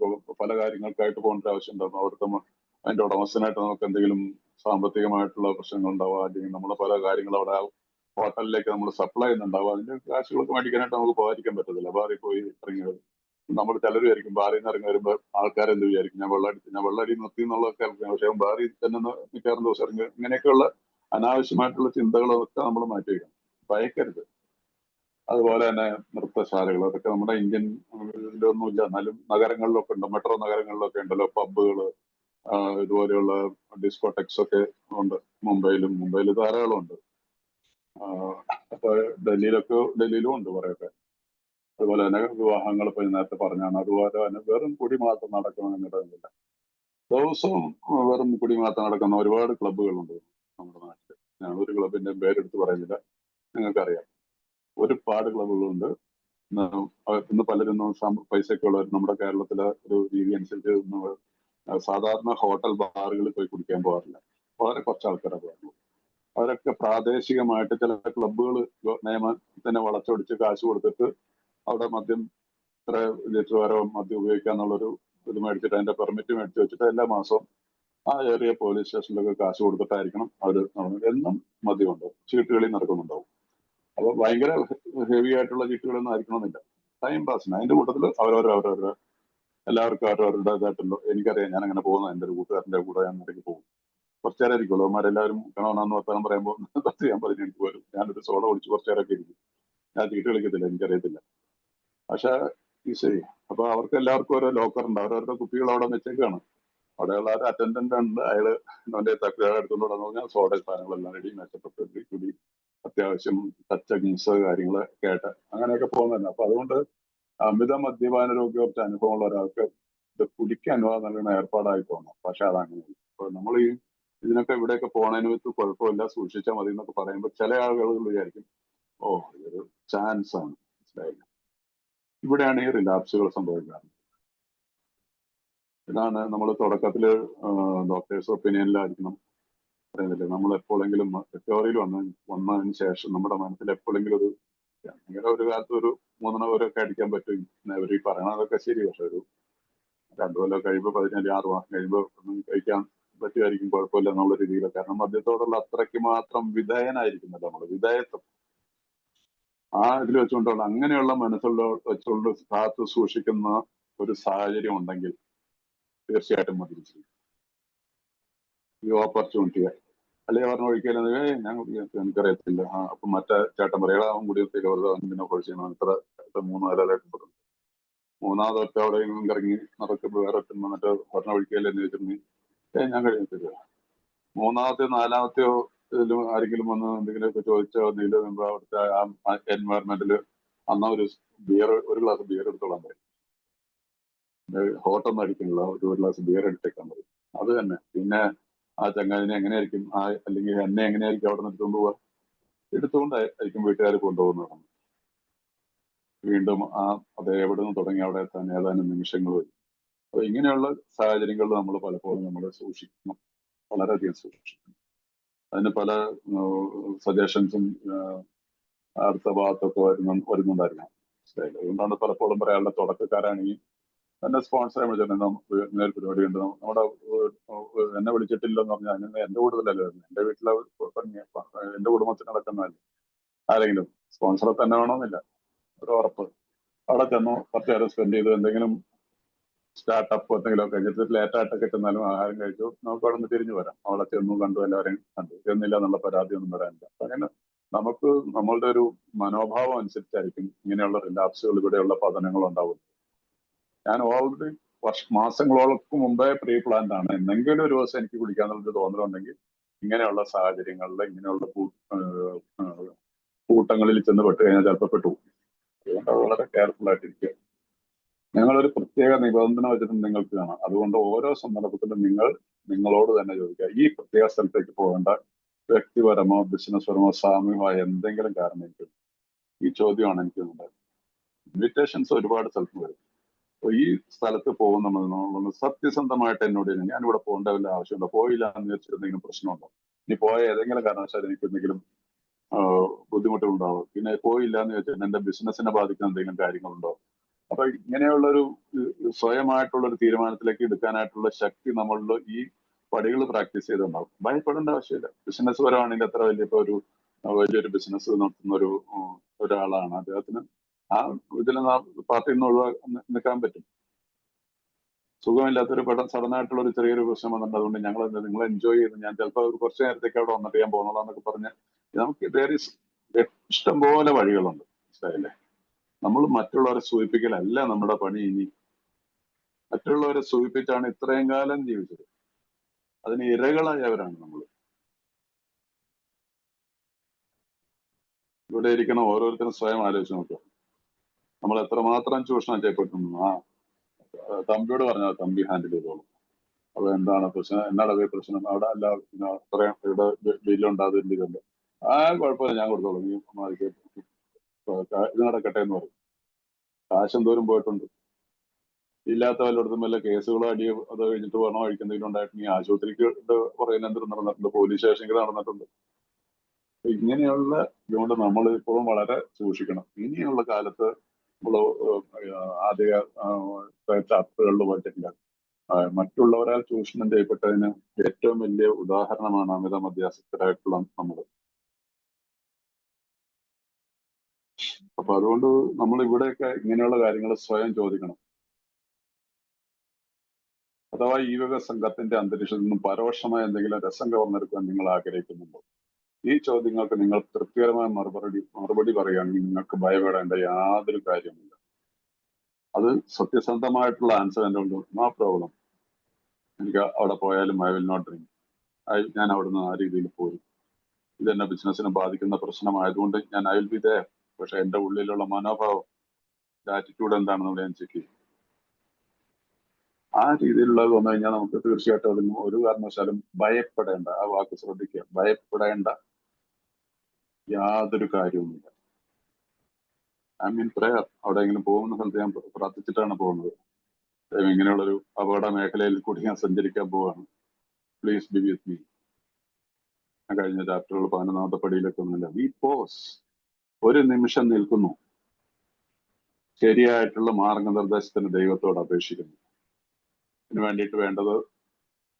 പല കാര്യങ്ങൾക്കായിട്ട് പോകേണ്ട ആവശ്യം ഉണ്ടാകും. അവിടുത്തെ അതിന്റെ ഉടമസ്ഥനായിട്ട് നമുക്ക് എന്തെങ്കിലും സാമ്പത്തികമായിട്ടുള്ള പ്രശ്നങ്ങൾ ഉണ്ടാവുക, അല്ലെങ്കിൽ നമ്മളെ പല കാര്യങ്ങൾ അവിടെ ഹോട്ടലിലേക്ക് നമ്മൾ സപ്ലൈ ചെയ്യുന്നുണ്ടാവുക, അതിന്റെ കാശുകളൊക്കെ മേടിക്കാനായിട്ട് നമുക്ക് പോകാതിരിക്കാൻ പറ്റത്തില്ല. ബാറിൽ പോയി ഇറങ്ങിയത് നമ്മൾ ചിലർ വിചാരിക്കും ബാറിൽ നിന്ന് ഇറങ്ങി വരുമ്പോൾ ആൾക്കാരെന്ത് വിചാരിക്കും, ഞാൻ വെള്ളടി നിർത്തി എന്നുള്ളതൊക്കെ കേൾക്കും. പക്ഷേ ബാറിൽ തന്നെ മിക്കവാറും ദിവസം ഇറങ്ങി ഇങ്ങനെയൊക്കെയുള്ള അനാവശ്യമായിട്ടുള്ള ചിന്തകളൊക്കെ നമ്മൾ മാറ്റി വയ്ക്കണം, ഭയക്കരുത്. അതുപോലെ തന്നെ നൃത്തശാലകൾ, അതൊക്കെ നമ്മുടെ ഇന്ത്യൻ ഇതിലൊന്നും ഇല്ല, എന്നാലും നഗരങ്ങളിലൊക്കെ ഉണ്ട്, മെട്രോ നഗരങ്ങളിലൊക്കെ ഉണ്ടല്ലോ പബ്ബുകള്, ഇതുപോലെയുള്ള ഡിസ്കോടെക്സ് ഒക്കെ ഉണ്ട്. മുംബൈയിൽ ധാരാളം ഉണ്ട്. അപ്പൊ ഡൽഹിയിലും ഉണ്ട് കുറെയൊക്കെ. അതുപോലെ തന്നെ വിവാഹങ്ങൾ ഇപ്പൊ നേരത്തെ പറഞ്ഞാണ്. അതുപോലെ തന്നെ വെറും കുടി മാത്രം നടക്കണമെന്നില്ല, ദിവസവും വെറും കുടി മാത്രം നടക്കുന്ന ഒരുപാട് ക്ലബ്ബുകളുണ്ട് നമ്മുടെ നാട്ടിൽ. ഞാൻ ഒരു ക്ലബിന്റെ പേരെടുത്ത് പറയുന്നില്ല, നിങ്ങൾക്കറിയാം. ഒരുപാട് ക്ലബ്ബുകളുണ്ട്. ഇന്ന് പലരും പൈസയൊക്കെ ഉള്ളവർ നമ്മുടെ കേരളത്തിലെ ഒരു രീതി അനുസരിച്ച് സാധാരണ ഹോട്ടൽ ബാറുകളിൽ പോയി കുടിക്കാൻ പോകാറില്ല. വളരെ കുറച്ച് ആൾക്കാരെ പോകുന്നു. അവരൊക്കെ പ്രാദേശികമായിട്ട് ചില ക്ലബ്ബുകൾ നിയമത്തിനെ വളച്ചൊടിച്ച് കാശ് കൊടുത്തിട്ട് അവിടെ മദ്യം ഇത്ര ലിറ്റർ വരെ മദ്യം ഉപയോഗിക്കാന്നുള്ളൊരു ഇത് മേടിച്ചിട്ട് അതിന്റെ പെർമിറ്റ് മേടിച്ച് വെച്ചിട്ട് എല്ലാ മാസവും ആ ഏറിയ പോലീസ് സ്റ്റേഷനിലൊക്കെ കാശ് കൊടുത്തിട്ടായിരിക്കണം അവർ എന്നും മദ്യമുണ്ട്, ചീട്ടുകളിൽ നടക്കുന്നുണ്ടാവും. അപ്പൊ ഭയങ്കര ഹെവി ആയിട്ടുള്ള ചീട്ടുകളൊന്നും ആയിരിക്കണമെന്നില്ല, ടൈം പാസിന്. അതിന്റെ കൂട്ടത്തിൽ അവരവരുടെ എല്ലാവർക്കും അവരവരുടേതായിട്ടുള്ള, എനിക്കറിയാം, ഞാൻ അങ്ങനെ പോകുന്നത് എൻ്റെ ഒരു കൂട്ടുകാരന്റെ കൂടെ ഞാൻ ഇടയ്ക്ക് പോകും. കുറച്ചേരം ഇരിക്കുള്ളൂ. അവന്മാരെല്ലാവരും കാണാമെന്ന് വർത്താനം പറയുമ്പോൾ 10-15 മിനിറ്റ് വരും. ഞാനൊരു സോഡ കുടിച്ച് കുറച്ചേരൊക്കെ ഇരിക്കും. ഞാൻ ചീട്ട് കളിക്കത്തില്ല, എനിക്കറിയത്തില്ല. പക്ഷെ ഈ ശരി, അപ്പൊ അവർക്ക് എല്ലാവർക്കും ഓരോ ലോക്കർ ഉണ്ട്, അവരവരുടെ കുപ്പികൾ അവിടെ വെച്ചേക്കാണ്. അവിടെയുള്ള ഒരു അറ്റൻഡന്റ് ഉണ്ട്, അയാള് അവന്റെ തക്കുഴ എടുത്തുകൊണ്ട് പറഞ്ഞാൽ സോഡ സാധനങ്ങളെല്ലാം റെഡി, മെച്ചപ്പെട്ട് കുടി, അത്യാവശ്യം ടച്ച് ഗീസ് കാര്യങ്ങള് കേട്ട് അങ്ങനെയൊക്കെ പോകുന്നതന്നെ. അപ്പൊ അതുകൊണ്ട് അമിത മദ്യപാന രോഗി കുറച്ച് അനുഭവമുള്ള ഒരാൾക്ക് ഇത് കുടിക്കാൻ അനുവാദം നൽകുന്ന ഏർപ്പാടായി തോന്നും. പക്ഷെ അതങ്ങനെയല്ല. ഇപ്പൊ നമ്മൾ ഇതിനൊക്കെ ഇവിടെയൊക്കെ പോണതിന് വെച്ച് കുഴപ്പമില്ല, സൂക്ഷിച്ചാൽ മതി എന്നൊക്കെ പറയുമ്പോൾ ചില ആളുകൾ വിചാരിക്കും, ഓ ഇതൊരു ചാൻസ് ആണ്, മനസ്സിലായില്ല. ഇവിടെയാണ് ഈ റിലാപ്സുകൾ സംഭവിക്കുന്നത്. ഇതാണ് നമ്മൾ തുടക്കത്തില് ഡോക്ടേഴ്സ് ഒപ്പീനിയനിലായിരിക്കണം പറയുന്നില്ലേ, നമ്മൾ എപ്പോഴെങ്കിലും റിക്കവറിയിൽ വന്നതിന് ശേഷം നമ്മുടെ മനസ്സിൽ എപ്പോഴെങ്കിലും ഒരു കാലത്ത് ഒരു 3 പേരൊക്കെ അടിക്കാൻ പറ്റും ഇവർ ഈ പറയണതൊക്കെ ശരി. പക്ഷെ ഒരു 2 കൊല്ലം കഴിയുമ്പോൾ 6 മാസം കഴിയുമ്പോൾ ഒന്നും കഴിക്കാൻ പറ്റുമായിരിക്കും, കുഴപ്പമില്ല എന്നുള്ള രീതിയിൽ. കാരണം മദ്യത്തോടുള്ള അത്രയ്ക്ക് മാത്രം വിധേയനായിരിക്കുന്നല്ലോ നമ്മൾ, വിധേയത്വം ആ ഇതിൽ വെച്ചുകൊണ്ടുള്ള അങ്ങനെയുള്ള വെച്ചുകൊണ്ട് കാത്തു സൂക്ഷിക്കുന്ന ഒരു സാഹചര്യം ഉണ്ടെങ്കിൽ തീർച്ചയായിട്ടും മദ്യപിച്ചു ഈ ഓപ്പർച്യൂണിറ്റിയെ. അല്ലെങ്കിൽ പറഞ്ഞ ഒഴിക്കലും ഞാൻ എനിക്കറിയത്തില്ല, അപ്പൊ മറ്റേ ചേട്ടൻ പറയുക അവൻ കുടിയത്തില്ല, വെറുതെ കുഴിച്ചാണ് ഇത്ര 3-4 മൂന്നാമതൊക്കെ അവിടെ ഇറങ്ങി നടക്കുമ്പോൾ വേറെ മറ്റേ പറഞ്ഞ ഒഴിക്കലെന്ന് ചോദിച്ചിട്ടുണ്ടെങ്കിൽ ഞാൻ കഴിയത്തില്ല. മൂന്നാമത്തെയോ 4-മത്തെയോ ഇതിലും ആരെങ്കിലും വന്ന് എന്തെങ്കിലുമൊക്കെ ചോദിച്ചോ എന്തെങ്കിലും അവിടുത്തെ ആ എൻവയറമെന്റിൽ അന്നാ ഒരു ഗ്ലാസ് ബിയർ എടുത്തോളാൻ പറയും. ഹോട്ടൊന്നും അടിക്കുന്നില്ല, ഒരു ഗ്ലാസ് ബിയർ എടുത്തേക്കാൻ പറയും. അത് തന്നെ. പിന്നെ ആ ചങ്ങാതിനെ എങ്ങനെയായിരിക്കും അല്ലെങ്കിൽ എന്നെ എങ്ങനെയായിരിക്കും അവിടെ നിന്ന് എടുത്തുകൊണ്ട് പോവുക? എടുത്തുകൊണ്ടായിരിക്കും വീട്ടുകാർ കൊണ്ടുപോകുന്നത്. വീണ്ടും അത് എവിടെ നിന്ന് തുടങ്ങി അവിടെ എത്താൻ ഏതാനും നിമിഷങ്ങൾ വരും. അപ്പൊ ഇങ്ങനെയുള്ള സാഹചര്യങ്ങളിൽ നമ്മൾ പലപ്പോഴും നമ്മൾ സൂക്ഷിക്കണം, വളരെയധികം സൂക്ഷിക്കണം. അതിന് പല സജഷൻസും അടുത്ത ഭാഗത്തൊക്കെ വരുന്നുണ്ടായിരിക്കണം. അതുകൊണ്ടാണ് പലപ്പോഴും പറയാനുള്ള തുടക്കക്കാരാണെങ്കിൽ എന്നെ സ്പോൺസർ ചെയ്യാൻ വിളിച്ചിട്ടുണ്ട്, ഇങ്ങനെ പരിപാടി ഉണ്ട്, നമ്മുടെ എന്നെ വിളിച്ചിട്ടില്ലെന്ന് പറഞ്ഞാൽ അങ്ങനെ എന്റെ കൂടുതലല്ലേ, എന്റെ വീട്ടിലെ എന്റെ കുടുംബത്തിന് നടക്കുന്നതല്ലേ. ആരെങ്കിലും സ്പോൺസറെ തന്നെ വേണമെന്നില്ല, ഒരു ഉറപ്പ്. അവിടെ ചെന്നു കുറച്ചു നേരം സ്പെൻഡ് ചെയ്ത് എന്തെങ്കിലും സ്റ്റാർട്ടപ്പ് എന്തെങ്കിലും കഴിഞ്ഞിട്ട് ലേറ്റായിട്ടൊക്കെ ചെന്നാലും ആഹാരം കഴിച്ചു നമുക്ക് അവിടെ നിന്ന് തിരിഞ്ഞു വരാം. അവിടെ ചെന്നു കണ്ടു, എല്ലാവരെയും കണ്ടു, ചെന്നില്ല എന്നുള്ള പരാതി ഒന്നും വരാനില്ല. അങ്ങനെ നമുക്ക് നമ്മളുടെ ഒരു മനോഭാവം അനുസരിച്ചായിരിക്കും ഇങ്ങനെയുള്ള റിലാപ്സുകൾ, ഇവിടെയുള്ള പതനങ്ങൾ ഉണ്ടാവും. ഞാൻ ഓൾറെഡി മാസങ്ങൾക്ക് മുമ്പേ പ്രീ പ്ലാൻഡ് ആണ്. എന്തെങ്കിലും ഒരു ദിവസം എനിക്ക് കുടിക്കാന്നുള്ളൊരു തോന്നലുണ്ടെങ്കിൽ ഇങ്ങനെയുള്ള സാഹചര്യങ്ങളിൽ ഇങ്ങനെയുള്ള കൂട്ടങ്ങളിൽ ചെന്ന് പെട്ട് കഴിഞ്ഞാൽ ചിലപ്പോൾ പെട്ടു. അതുകൊണ്ട് വളരെ കെയർഫുൾ ആയിട്ടിരിക്കുക. ഞങ്ങളൊരു പ്രത്യേക നിബന്ധന വെച്ചിട്ടുണ്ട് നിങ്ങൾക്ക് കാണാം. അതുകൊണ്ട് ഓരോ സന്ദർഭത്തിലും നിങ്ങളോട് തന്നെ ചോദിക്കുക, ഈ പ്രത്യേക സ്ഥലത്തേക്ക് പോകേണ്ട വ്യക്തിപരമോ ബിസിനസ് പരമോ സാമൂഹികമായ എന്തെങ്കിലും കാരണം എനിക്ക്, ഈ ചോദ്യമാണ് എനിക്ക് ഉണ്ടായത്. ഇൻവിറ്റേഷൻസ് ഒരുപാട് സ്ഥലത്ത് വരും. അപ്പൊ ഈ സ്ഥലത്ത് പോകുന്ന സത്യസന്ധമായിട്ട് എന്നോട് ഞാനിവിടെ പോകേണ്ട വല്ല ആവശ്യമുണ്ടോ, പോയില്ല എന്ന് വെച്ചിട്ട് എന്തെങ്കിലും പ്രശ്നമുണ്ടോ, ഇനി പോയ ഏതെങ്കിലും കാരണവശാൽ എനിക്ക് എന്തെങ്കിലും ബുദ്ധിമുട്ടുകളുണ്ടാവും, പിന്നെ പോയില്ല എന്ന് വെച്ചിട്ട് എന്റെ ബിസിനസിനെ ബാധിക്കുന്ന എന്തെങ്കിലും കാര്യങ്ങളുണ്ടോ. അപ്പൊ ഇങ്ങനെയുള്ളൊരു സ്വയമായിട്ടുള്ളൊരു തീരുമാനത്തിലേക്ക് എടുക്കാനായിട്ടുള്ള ശക്തി നമ്മളിൽ ഈ പടികൾ പ്രാക്ടീസ് ചെയ്തുണ്ടാവും. ഭയപ്പെടേണ്ട ആവശ്യമില്ല. ബിസിനസ് പരമാണെങ്കിൽ അത്ര വലിയൊരു ബിസിനസ് നടത്തുന്ന ഒരാളാണ്, അദ്ദേഹത്തിന് ആ ഇതിൽ പാർട്ടിയിൽ നിന്ന് നിൽക്കാൻ പറ്റും. സുഖമില്ലാത്തൊരു സഡനായിട്ടുള്ള ഒരു ചെറിയൊരു പ്രശ്നം വന്നിട്ടുണ്ട്, അതുകൊണ്ട് ഞങ്ങൾ നിങ്ങൾ എൻജോയ് ചെയ്ത് ഞാൻ ചിലപ്പോൾ കുറച്ച് നേരത്തേക്ക് അവിടെ വന്നിട്ട് ഞാൻ പോകുന്നതാന്നൊക്കെ പറഞ്ഞ് നമുക്ക് ഇഷ്ടംപോലെ വഴികളുണ്ട്. മനസ്സിലായില്ലേ? നമ്മൾ മറ്റുള്ളവരെ സൂചിപ്പിക്കലല്ല നമ്മുടെ പണി. ഇനി മറ്റുള്ളവരെ സൂചിപ്പിച്ചാണ് ഇത്രയും കാലം ജീവിച്ചത്. അതിന് ഇരകളായവരാണ് നമ്മൾ. ഇവിടെ ഇരിക്കുന്ന ഓരോരുത്തരും സ്വയം ആലോചിച്ച് നോക്കുക, നമ്മൾ എത്രമാത്രം ചൂഷണം ചെയ്യപ്പെട്ടിരുന്നു. തമ്പിയോട് പറഞ്ഞാൽ തമ്പി ഹാൻഡിൽ ചെയ്തോളും. അപ്പൊ എന്താണ് പ്രശ്നം, എന്നാണ് പ്രശ്നം, അവിടെ അല്ല അത്രയും ഇവിടെ ബില്ലുണ്ടാകുന്നില്ല, കുഴപ്പമില്ല ഞാൻ കൊടുത്തോളൂ, നീ ഇത് നടക്കട്ടെ എന്ന് പറയും. കാശ് എന്തോരം പോയിട്ടുണ്ട്. ഇല്ലാത്ത വല്ലയിടത്തും വല്ല കേസുകളോ അടിയോ അത് കഴിഞ്ഞിട്ട് പണം കഴിക്കുന്നെങ്കിലും ഉണ്ടായിട്ട് നീ ആശുപത്രിക്ക് പറയുന്ന എന്തിനും നടന്നിട്ടുണ്ട്, പോലീസ് സ്റ്റേഷനിൽ നടന്നിട്ടുണ്ട്. ഇങ്ങനെയുള്ള ഇതുകൊണ്ട് നമ്മൾ ഇപ്പോഴും വളരെ സൂക്ഷിക്കണം. ഇനിയുള്ള കാലത്ത് നമ്മൾ ആദ്യ ചാപ്റ്ററുകളിൽ പോയിട്ടില്ല, മറ്റുള്ളവരാൽ ചൂഷണം ചെയ്യപ്പെട്ടതിന് ഏറ്റവും വലിയ ഉദാഹരണമാണ് അമിത മദ്യാസക്തരായിട്ടുള്ള നമ്മൾ. അപ്പൊ അതുകൊണ്ട് നമ്മൾ ഇവിടെയൊക്കെ ഇങ്ങനെയുള്ള കാര്യങ്ങൾ സ്വയം ചോദിക്കണം. അഥവാ ഈ വക സംഘത്തിന്റെ അന്തരീക്ഷത്തിൽ നിന്നും പരോക്ഷമായ എന്തെങ്കിലും രസം കവർന്നെടുക്കാൻ നിങ്ങൾ ആഗ്രഹിക്കുന്നുണ്ടോ? ഈ ചോദ്യങ്ങൾക്ക് നിങ്ങൾ തൃപ്തികരമായ മറുപടി പറയുകയാണെങ്കിൽ നിങ്ങൾക്ക് ഭയപ്പെടേണ്ട യാതൊരു കാര്യമില്ല. അത് സത്യസന്ധമായിട്ടുള്ള ആൻസർ എൻ്റെ ഉണ്ട്, നോ പ്രോബ്ലം. എനിക്ക് അവിടെ പോയാലും ഐ വിൽ നോട്ട് ഡ്രിങ്ക്, ഞാൻ അവിടുന്ന് ആ രീതിയിൽ പോരും. ഇതെന്നെ ബിസിനസ്സിനെ ബാധിക്കുന്ന പ്രശ്നമായതുകൊണ്ട് ഞാൻ ഐ വിൽ ബി ദേർ. പക്ഷെ എൻ്റെ ഉള്ളിലുള്ള മനോഭാവം, ആറ്റിറ്റ്യൂഡ് എന്താണെന്ന് ഞാൻ ചെക്ക് ചെയ്യും. ആ രീതിയിലുള്ളത് വന്നു കഴിഞ്ഞാൽ നമുക്ക് തീർച്ചയായിട്ടും അതിന് ഒരു കാരണവശാലും ഭയപ്പെടേണ്ട, ആ വാക്ക് ശ്രദ്ധിക്കുക, ഭയപ്പെടേണ്ട യാതൊരു കാര്യവുമില്ല. I mean prayer. അവിടെയെങ്കിലും പോകുന്ന സ്ഥലത്ത് ഞാൻ പ്രാർത്ഥിച്ചിട്ടാണ് പോകുന്നത്. ഇങ്ങനെയുള്ളൊരു അപകട മേഖലയിൽ കൂടി ഞാൻ സഞ്ചരിക്കാൻ പോവാണ്, പ്ലീസ് ബി വിത്ത് മീ. ഞാൻ കഴിഞ്ഞ ചാപ്റ്ററുകൾ 11ാമത്തെ പടിയിലൊക്കെ ഒന്നുമില്ല. വി പോസ്, ഒരു നിമിഷം നിൽക്കുന്നു, ശരിയായിട്ടുള്ള മാർഗനിർദ്ദേശത്തിന് ദൈവത്തോട് അപേക്ഷിക്കുന്നു. ഇതിനു വേണ്ടിയിട്ട് വേണ്ടത്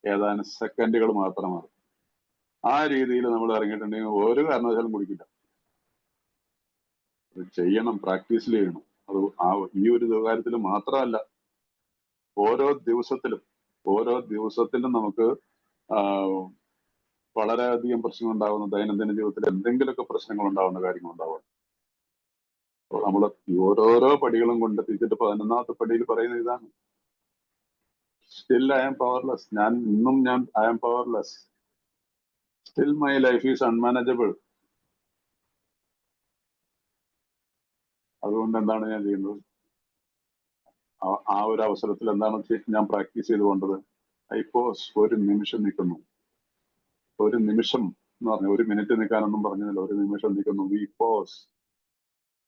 ഏതാനും സെക്കൻഡുകൾ മാത്രമാണ്. ആ രീതിയിൽ നമ്മൾ ഇറങ്ങിയിട്ടുണ്ടെങ്കിൽ ഒരു കാരണവശാലും കുടിക്കില്ല. ചെയ്യണം, പ്രാക്ടീസിൽ ചെയ്യണം. അത് ഈ ഒരു കാര്യത്തിൽ മാത്രമല്ല, ഓരോ ദിവസത്തിലും നമുക്ക് വളരെയധികം പ്രശ്നങ്ങൾ ഉണ്ടാകുന്ന, ദൈനംദിന ജീവിതത്തിൽ എന്തെങ്കിലുമൊക്കെ പ്രശ്നങ്ങൾ ഉണ്ടാകുന്ന കാര്യങ്ങളുണ്ടാവുക. അപ്പോൾ നമ്മൾ ഓരോരോ പടികളും കൊണ്ട് തിരിച്ചിട്ട് 11ാമത്തെ പടിയിൽ പറയുന്ന ഇതാണ്, still I am powerless. I am powerless. Still my life is unmanageable. അതുകൊണ്ട് എന്താണ് ഞാൻ ചെയ്യുന്നത്? ആ ഒരു അവസരത്തിൽ എന്താണ് ഞാൻ പ്രാക്ടീസ് ചെയ്തുകൊണ്ടത്? പോസ്, ഒരു നിമിഷം നിൽക്കുന്നു. ഒരു നിമിഷം എന്ന് പറഞ്ഞ ഒരു മിനിറ്റ് നിൽക്കാനൊന്നും പറഞ്ഞില്ല, ഒരു നിമിഷം നിൽക്കുന്നു. We pause.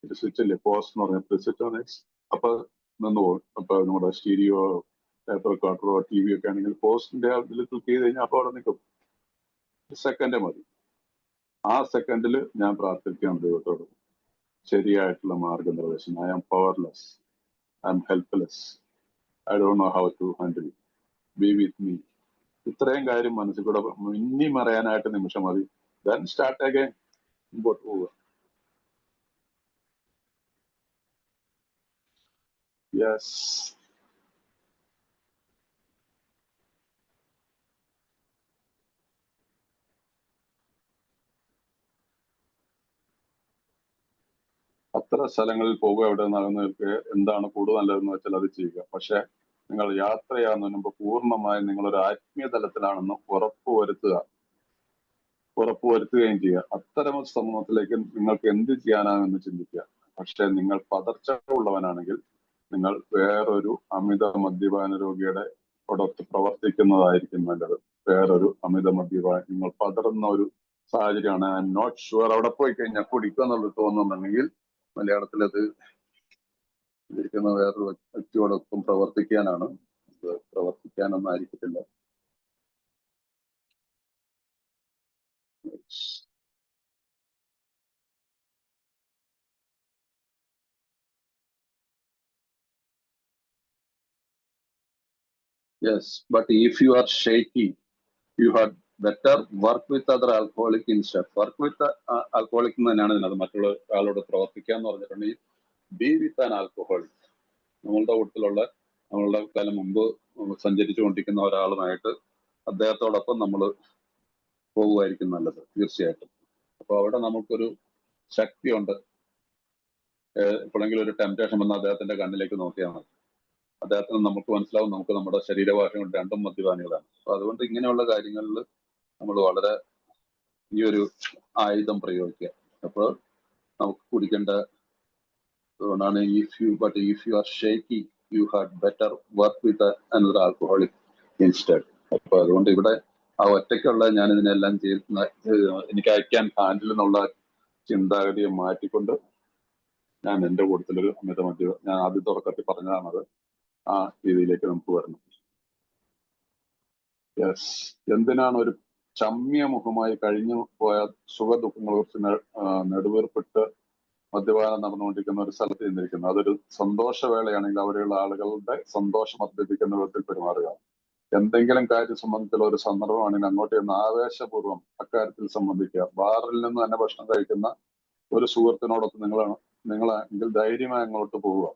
ഇത് സ്വിച്ച് അല്ലേ, പോസ് എന്ന് പറഞ്ഞ സ്വിച്ച് ഓൺ. അപ്പൊ നിന്ന് പോകും. അപ്പൊ നമ്മുടെ സ്റ്റീരിയോ, ടേപ്പ് റെക്കോർഡറോ ടി വി ഒക്കെ ആണെങ്കിൽ പോസ്റ്റിന്റെ ഇതിൽ ക്ലിക്ക് ചെയ്ത് കഴിഞ്ഞാൽ അപ്പൊ അവിടെ നിൽക്കും. ഒരു സെക്കൻഡ് മതി. ആ സെക്കൻഡിൽ ഞാൻ പ്രാർത്ഥിക്കുകയാണ് ദൈവത്തോട്, ശരിയായിട്ടുള്ള മാർഗനിർദ്ദേശം. I am powerless, I am helpless, I don't know how to handle, be with me. ഇത്രയും കാര്യം മനസ്സിൽ കൂടെ ഇനി മറയാനായിട്ട് നിമിഷം മതി. ദെൻ സ്റ്റാർട്ട് അഗൈൻ, മുമ്പോട്ട് പോവുക. യെസ്, അത്ര സ്ഥലങ്ങളിൽ പോകുക. എവിടെ നിന്നകന്നവർക്ക് എന്താണ് കൂടുതൽ നല്ലതെന്ന് വെച്ചാൽ അത് ചെയ്യുക. പക്ഷെ നിങ്ങൾ യാത്ര ചെയ്യാവുന്നതിന് മുമ്പ് പൂർണ്ണമായും നിങ്ങളൊരു ആത്മീയ തലത്തിലാണെന്ന് ഉറപ്പുവരുത്തുകയും ചെയ്യുക. അത്തരം സമൂഹത്തിലേക്ക് നിങ്ങൾക്ക് എന്ത് ചെയ്യാനാണെന്ന് ചിന്തിക്കുക. പക്ഷെ നിങ്ങൾ പതർച്ച ഉള്ളവനാണെങ്കിൽ നിങ്ങൾ വേറൊരു അമിത മദ്യപാന രോഗിയുടെ ഒടൊത്ത് പ്രവർത്തിക്കുന്നതായിരിക്കും നല്ലത്. വേറൊരു അമിത മദ്യപാന, നിങ്ങൾ പതറുന്ന ഒരു സാഹചര്യമാണ്. ഐ എം നോട്ട് ഷുവർ, അവിടെ പോയി കഴിഞ്ഞാൽ കുടിക്കുക എന്നുള്ളത് തോന്നുന്നുണ്ടെങ്കിൽ മലയാളത്തിൽ അത് ഇരിക്കുന്ന വേറൊരു വ്യക്തിയോടൊപ്പം പ്രവർത്തിക്കാനാണ്. അത് പ്രവർത്തിക്കാനൊന്നും ആയിരിക്കത്തില്ല. Yes, but if you are shaky, you had better work with other alcoholic instead. Work with alcoholic എന്ന് തന്നെയാണ് ഇതിനകത്ത്. മറ്റുള്ള ആളോട് പ്രവർത്തിക്കുക എന്ന് പറഞ്ഞിട്ടുണ്ടെങ്കിൽ ബി വിത്ത് ആൻ ആൽക്കഹോൾ. നമ്മളുടെ കൂട്ടത്തിലുള്ള നമ്മളുടെ കാലം മുമ്പ് സഞ്ചരിച്ചു കൊണ്ടിരിക്കുന്ന ഒരാളുമായിട്ട് അദ്ദേഹത്തോടൊപ്പം നമ്മൾ പോകുമായിരിക്കും നല്ലത്, തീർച്ചയായിട്ടും. അപ്പൊ അവിടെ നമുക്കൊരു ശക്തിയുണ്ട്. എപ്പോഴെങ്കിലും ഒരു ടെംപ്റ്റേഷൻ വന്ന അദ്ദേഹത്തിന്റെ കണ്ണിലേക്ക് നോക്കിയാൽ മതി, അദ്ദേഹത്തിന് നമുക്ക് മനസ്സിലാവും നമുക്ക് നമ്മുടെ ശരീരഭാഷ കൊണ്ട് രണ്ടും മദ്യപാനികളാണ്. അപ്പൊ അതുകൊണ്ട് ഇങ്ങനെയുള്ള കാര്യങ്ങളിൽ നമ്മൾ വളരെ ഈ ഒരു ആയുധം പ്രയോഗിക്കുക. അപ്പോൾ നമുക്ക് കുടിക്കേണ്ട അതുകൊണ്ടാണ് if you are shaky you had better work with another alcoholic instead. അപ്പൊ അതുകൊണ്ട് ഇവിടെ ആ ഒറ്റയ്ക്കുള്ള ഞാൻ ഇതിനെല്ലാം ചെയ്യുന്ന എനിക്ക് ഐ ക്യാൻ ഹാൻഡിൽ എന്നുള്ള ചിന്താഗതിയെ മാറ്റിക്കൊണ്ട് ഞാൻ എൻ്റെ കൂട്ടത്തിലൊരു അമിത മദ്യ, ഞാൻ ആദ്യ തുടക്കത്തിൽ പറഞ്ഞതാണത്, ആ രീതിയിലേക്ക് നമുക്ക് വരണം. യെസ്, എന്തിനാണ് ഒരു ചമ്മിയ മുഖമായി കഴിഞ്ഞു പോയ സുഖദുഃഖങ്ങളെ കുറിച്ച് നെടുവേർപ്പെട്ട് മദ്യപാനം നടന്നുകൊണ്ടിരിക്കുന്ന ഒരു സ്ഥലത്ത് ചെന്നിരിക്കുന്നത്? അതൊരു സന്തോഷവേളയാണെങ്കിൽ അവിടെയുള്ള ആളുകളുടെ സന്തോഷം വർദ്ധിപ്പിക്കുന്ന വിധത്തിൽ പെരുമാറുക. എന്തെങ്കിലും കാര്യം സംബന്ധിച്ചുള്ള ഒരു സന്ദർഭമാണെങ്കിൽ അങ്ങോട്ട് ചെന്ന് ആവേശപൂർവ്വം അക്കാര്യത്തിൽ സംബന്ധിക്കുക. ബാറിൽ നിന്ന് തന്നെ ഭക്ഷണം കഴിക്കുന്ന ഒരു സുഹൃത്തിനോടൊത്ത് നിങ്ങളെങ്കിൽ ധൈര്യമായി അങ്ങോട്ട് പോവുക,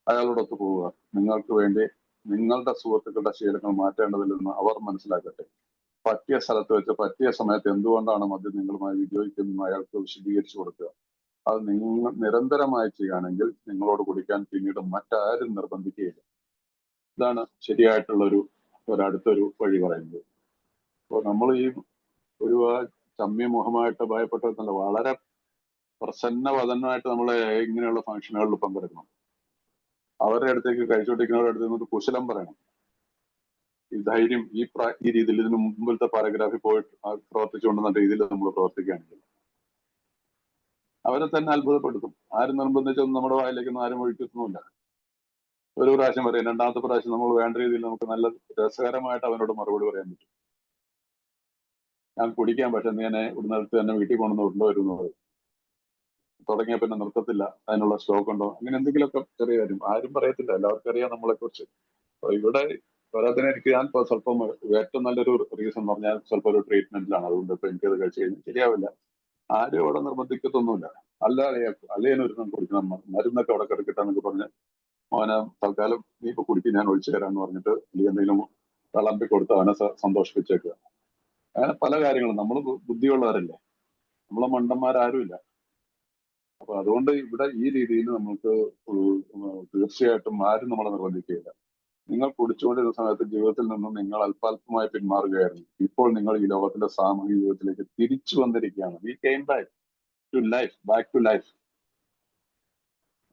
അയാളോടൊത്ത് പോവുക. നിങ്ങൾക്ക് വേണ്ടി നിങ്ങളുടെ സുഹൃത്തുക്കളുടെ ശീലങ്ങൾ മാറ്റേണ്ടതില്ലെന്ന് അവർ മനസ്സിലാക്കട്ടെ. പറ്റിയ സ്ഥലത്ത് വെച്ച് പറ്റിയ സമയത്ത് എന്തുകൊണ്ടാണ് മദ്യം നിങ്ങളുമായി വിനിയോഗിക്കുന്നതെന്ന് അയാൾക്ക് വിശദീകരിച്ചു കൊടുക്കുക. അത് നിങ്ങൾ നിരന്തരമായി ചെയ്യുകയാണെങ്കിൽ നിങ്ങളോട് കുടിക്കാൻ പിന്നീട് മറ്റാരും നിർബന്ധിക്കുകയില്ല. ഇതാണ് ശരിയായിട്ടുള്ള ഒരടുത്തൊരു വഴി പറയുന്നത്. അപ്പോൾ നമ്മൾ ഈ ഒരു ചമ്മിയ മുഖമായിട്ട് ഭയപ്പെട്ടതല്ല, വളരെ പ്രസന്നവദനായിട്ട് നമ്മൾ ഇങ്ങനെയുള്ള ഫംഗ്ഷനുകളിൽ പങ്കെടുക്കണം. അവരുടെ അടുത്തേക്ക് കഴിച്ചുകൊണ്ടിരിക്കുന്നവരുടെ അടുത്ത് നിന്നൊരു കുശലം പറയണം. ഈ ധൈര്യം ഈ രീതിയിൽ ഇതിന് മുമ്പിലത്തെ പാരഗ്രാഫിൽ പോയിട്ട് പ്രവർത്തിച്ചുകൊണ്ടുന്ന രീതിയിൽ നമ്മൾ പ്രവർത്തിക്കുകയാണെങ്കിൽ അവരെ തന്നെ അത്ഭുതപ്പെടുത്തും. ആരും നിർബന്ധിച്ചൊന്നും നമ്മുടെ വായിലേക്കൊന്നും ആരും ഒഴിക്കുന്നില്ല. ഒരു പ്രാവശ്യം പറയും, രണ്ടാമത്തെ പ്രാവശ്യം നമ്മൾ വേണ്ട രീതിയിൽ നമുക്ക് നല്ല രസകരമായിട്ട് അവനോട് മറുപടി പറയാൻ പറ്റും. ഞാൻ കുടിക്കാൻ, പക്ഷെ നീ എന്നെ ഇവിടെ അടുത്ത് തന്നെ വീട്ടിൽ കൊണ്ടുവന്ന് കൊണ്ടുവരുന്നത് തുടങ്ങിയ പിന്നെ നിർത്തത്തില്ല, അതിനുള്ള സ്റ്റോക്ക് ഉണ്ടോ, അങ്ങനെ എന്തെങ്കിലുമൊക്കെ ചെറിയ കാര്യം ആരും പറയത്തില്ല, എല്ലാവർക്കും അറിയാം നമ്മളെ കുറിച്ച്. അപ്പൊ ഇവിടെ പോരാത്തിന് എനിക്ക് ഞാൻ സ്വല്പം ഏറ്റവും നല്ലൊരു റീസൺ എന്ന് പറഞ്ഞാൽ സ്വല്പം ഒരു ട്രീറ്റ്മെന്റിലാണ്. അതുകൊണ്ട് ഇപ്പൊ എനിക്കത് കഴിച്ചു കഴിഞ്ഞാൽ ശരിയാവില്ല. ആരും അവിടെ നിർബന്ധിക്കത്തൊന്നുമില്ല. അല്ലേനൊരു കുടിക്കണം, മരുന്നൊക്കെ അവിടെ കിടക്കിട്ടെന്നൊക്കെ പറഞ്ഞ് അവനെ തൽക്കാലം നീ ഇപ്പൊ കുടിക്കും, ഞാൻ ഒഴിച്ചു തരാന്ന് പറഞ്ഞിട്ട് അല്ലെങ്കിൽ എന്തെങ്കിലും വിളമ്പി കൊടുത്ത് അവനെ സന്തോഷിപ്പിച്ചേക്കുക. അങ്ങനെ പല കാര്യങ്ങളും. നമ്മൾ ബുദ്ധിയുള്ളവരല്ലേ, നമ്മളെ മണ്ടന്മാരാരുമില്ല. അപ്പൊ അതുകൊണ്ട് ഇവിടെ ഈ രീതിയിൽ നമുക്ക് തീർച്ചയായിട്ടും ആരും നമ്മളെ നിർബന്ധിക്കുകയില്ല. നിങ്ങൾ കുടിച്ചുകൊണ്ടിരുന്ന സമയത്ത് ജീവിതത്തിൽ നിന്നും നിങ്ങൾ അല്പാൽപമായി പിന്മാറുകയായിരുന്നു. ഇപ്പോൾ നിങ്ങൾ ഈ ലോകത്തിന്റെ സാമൂഹിക ജീവിതത്തിലേക്ക് തിരിച്ചു വന്നിരിക്കുകയാണ്. We came back to life.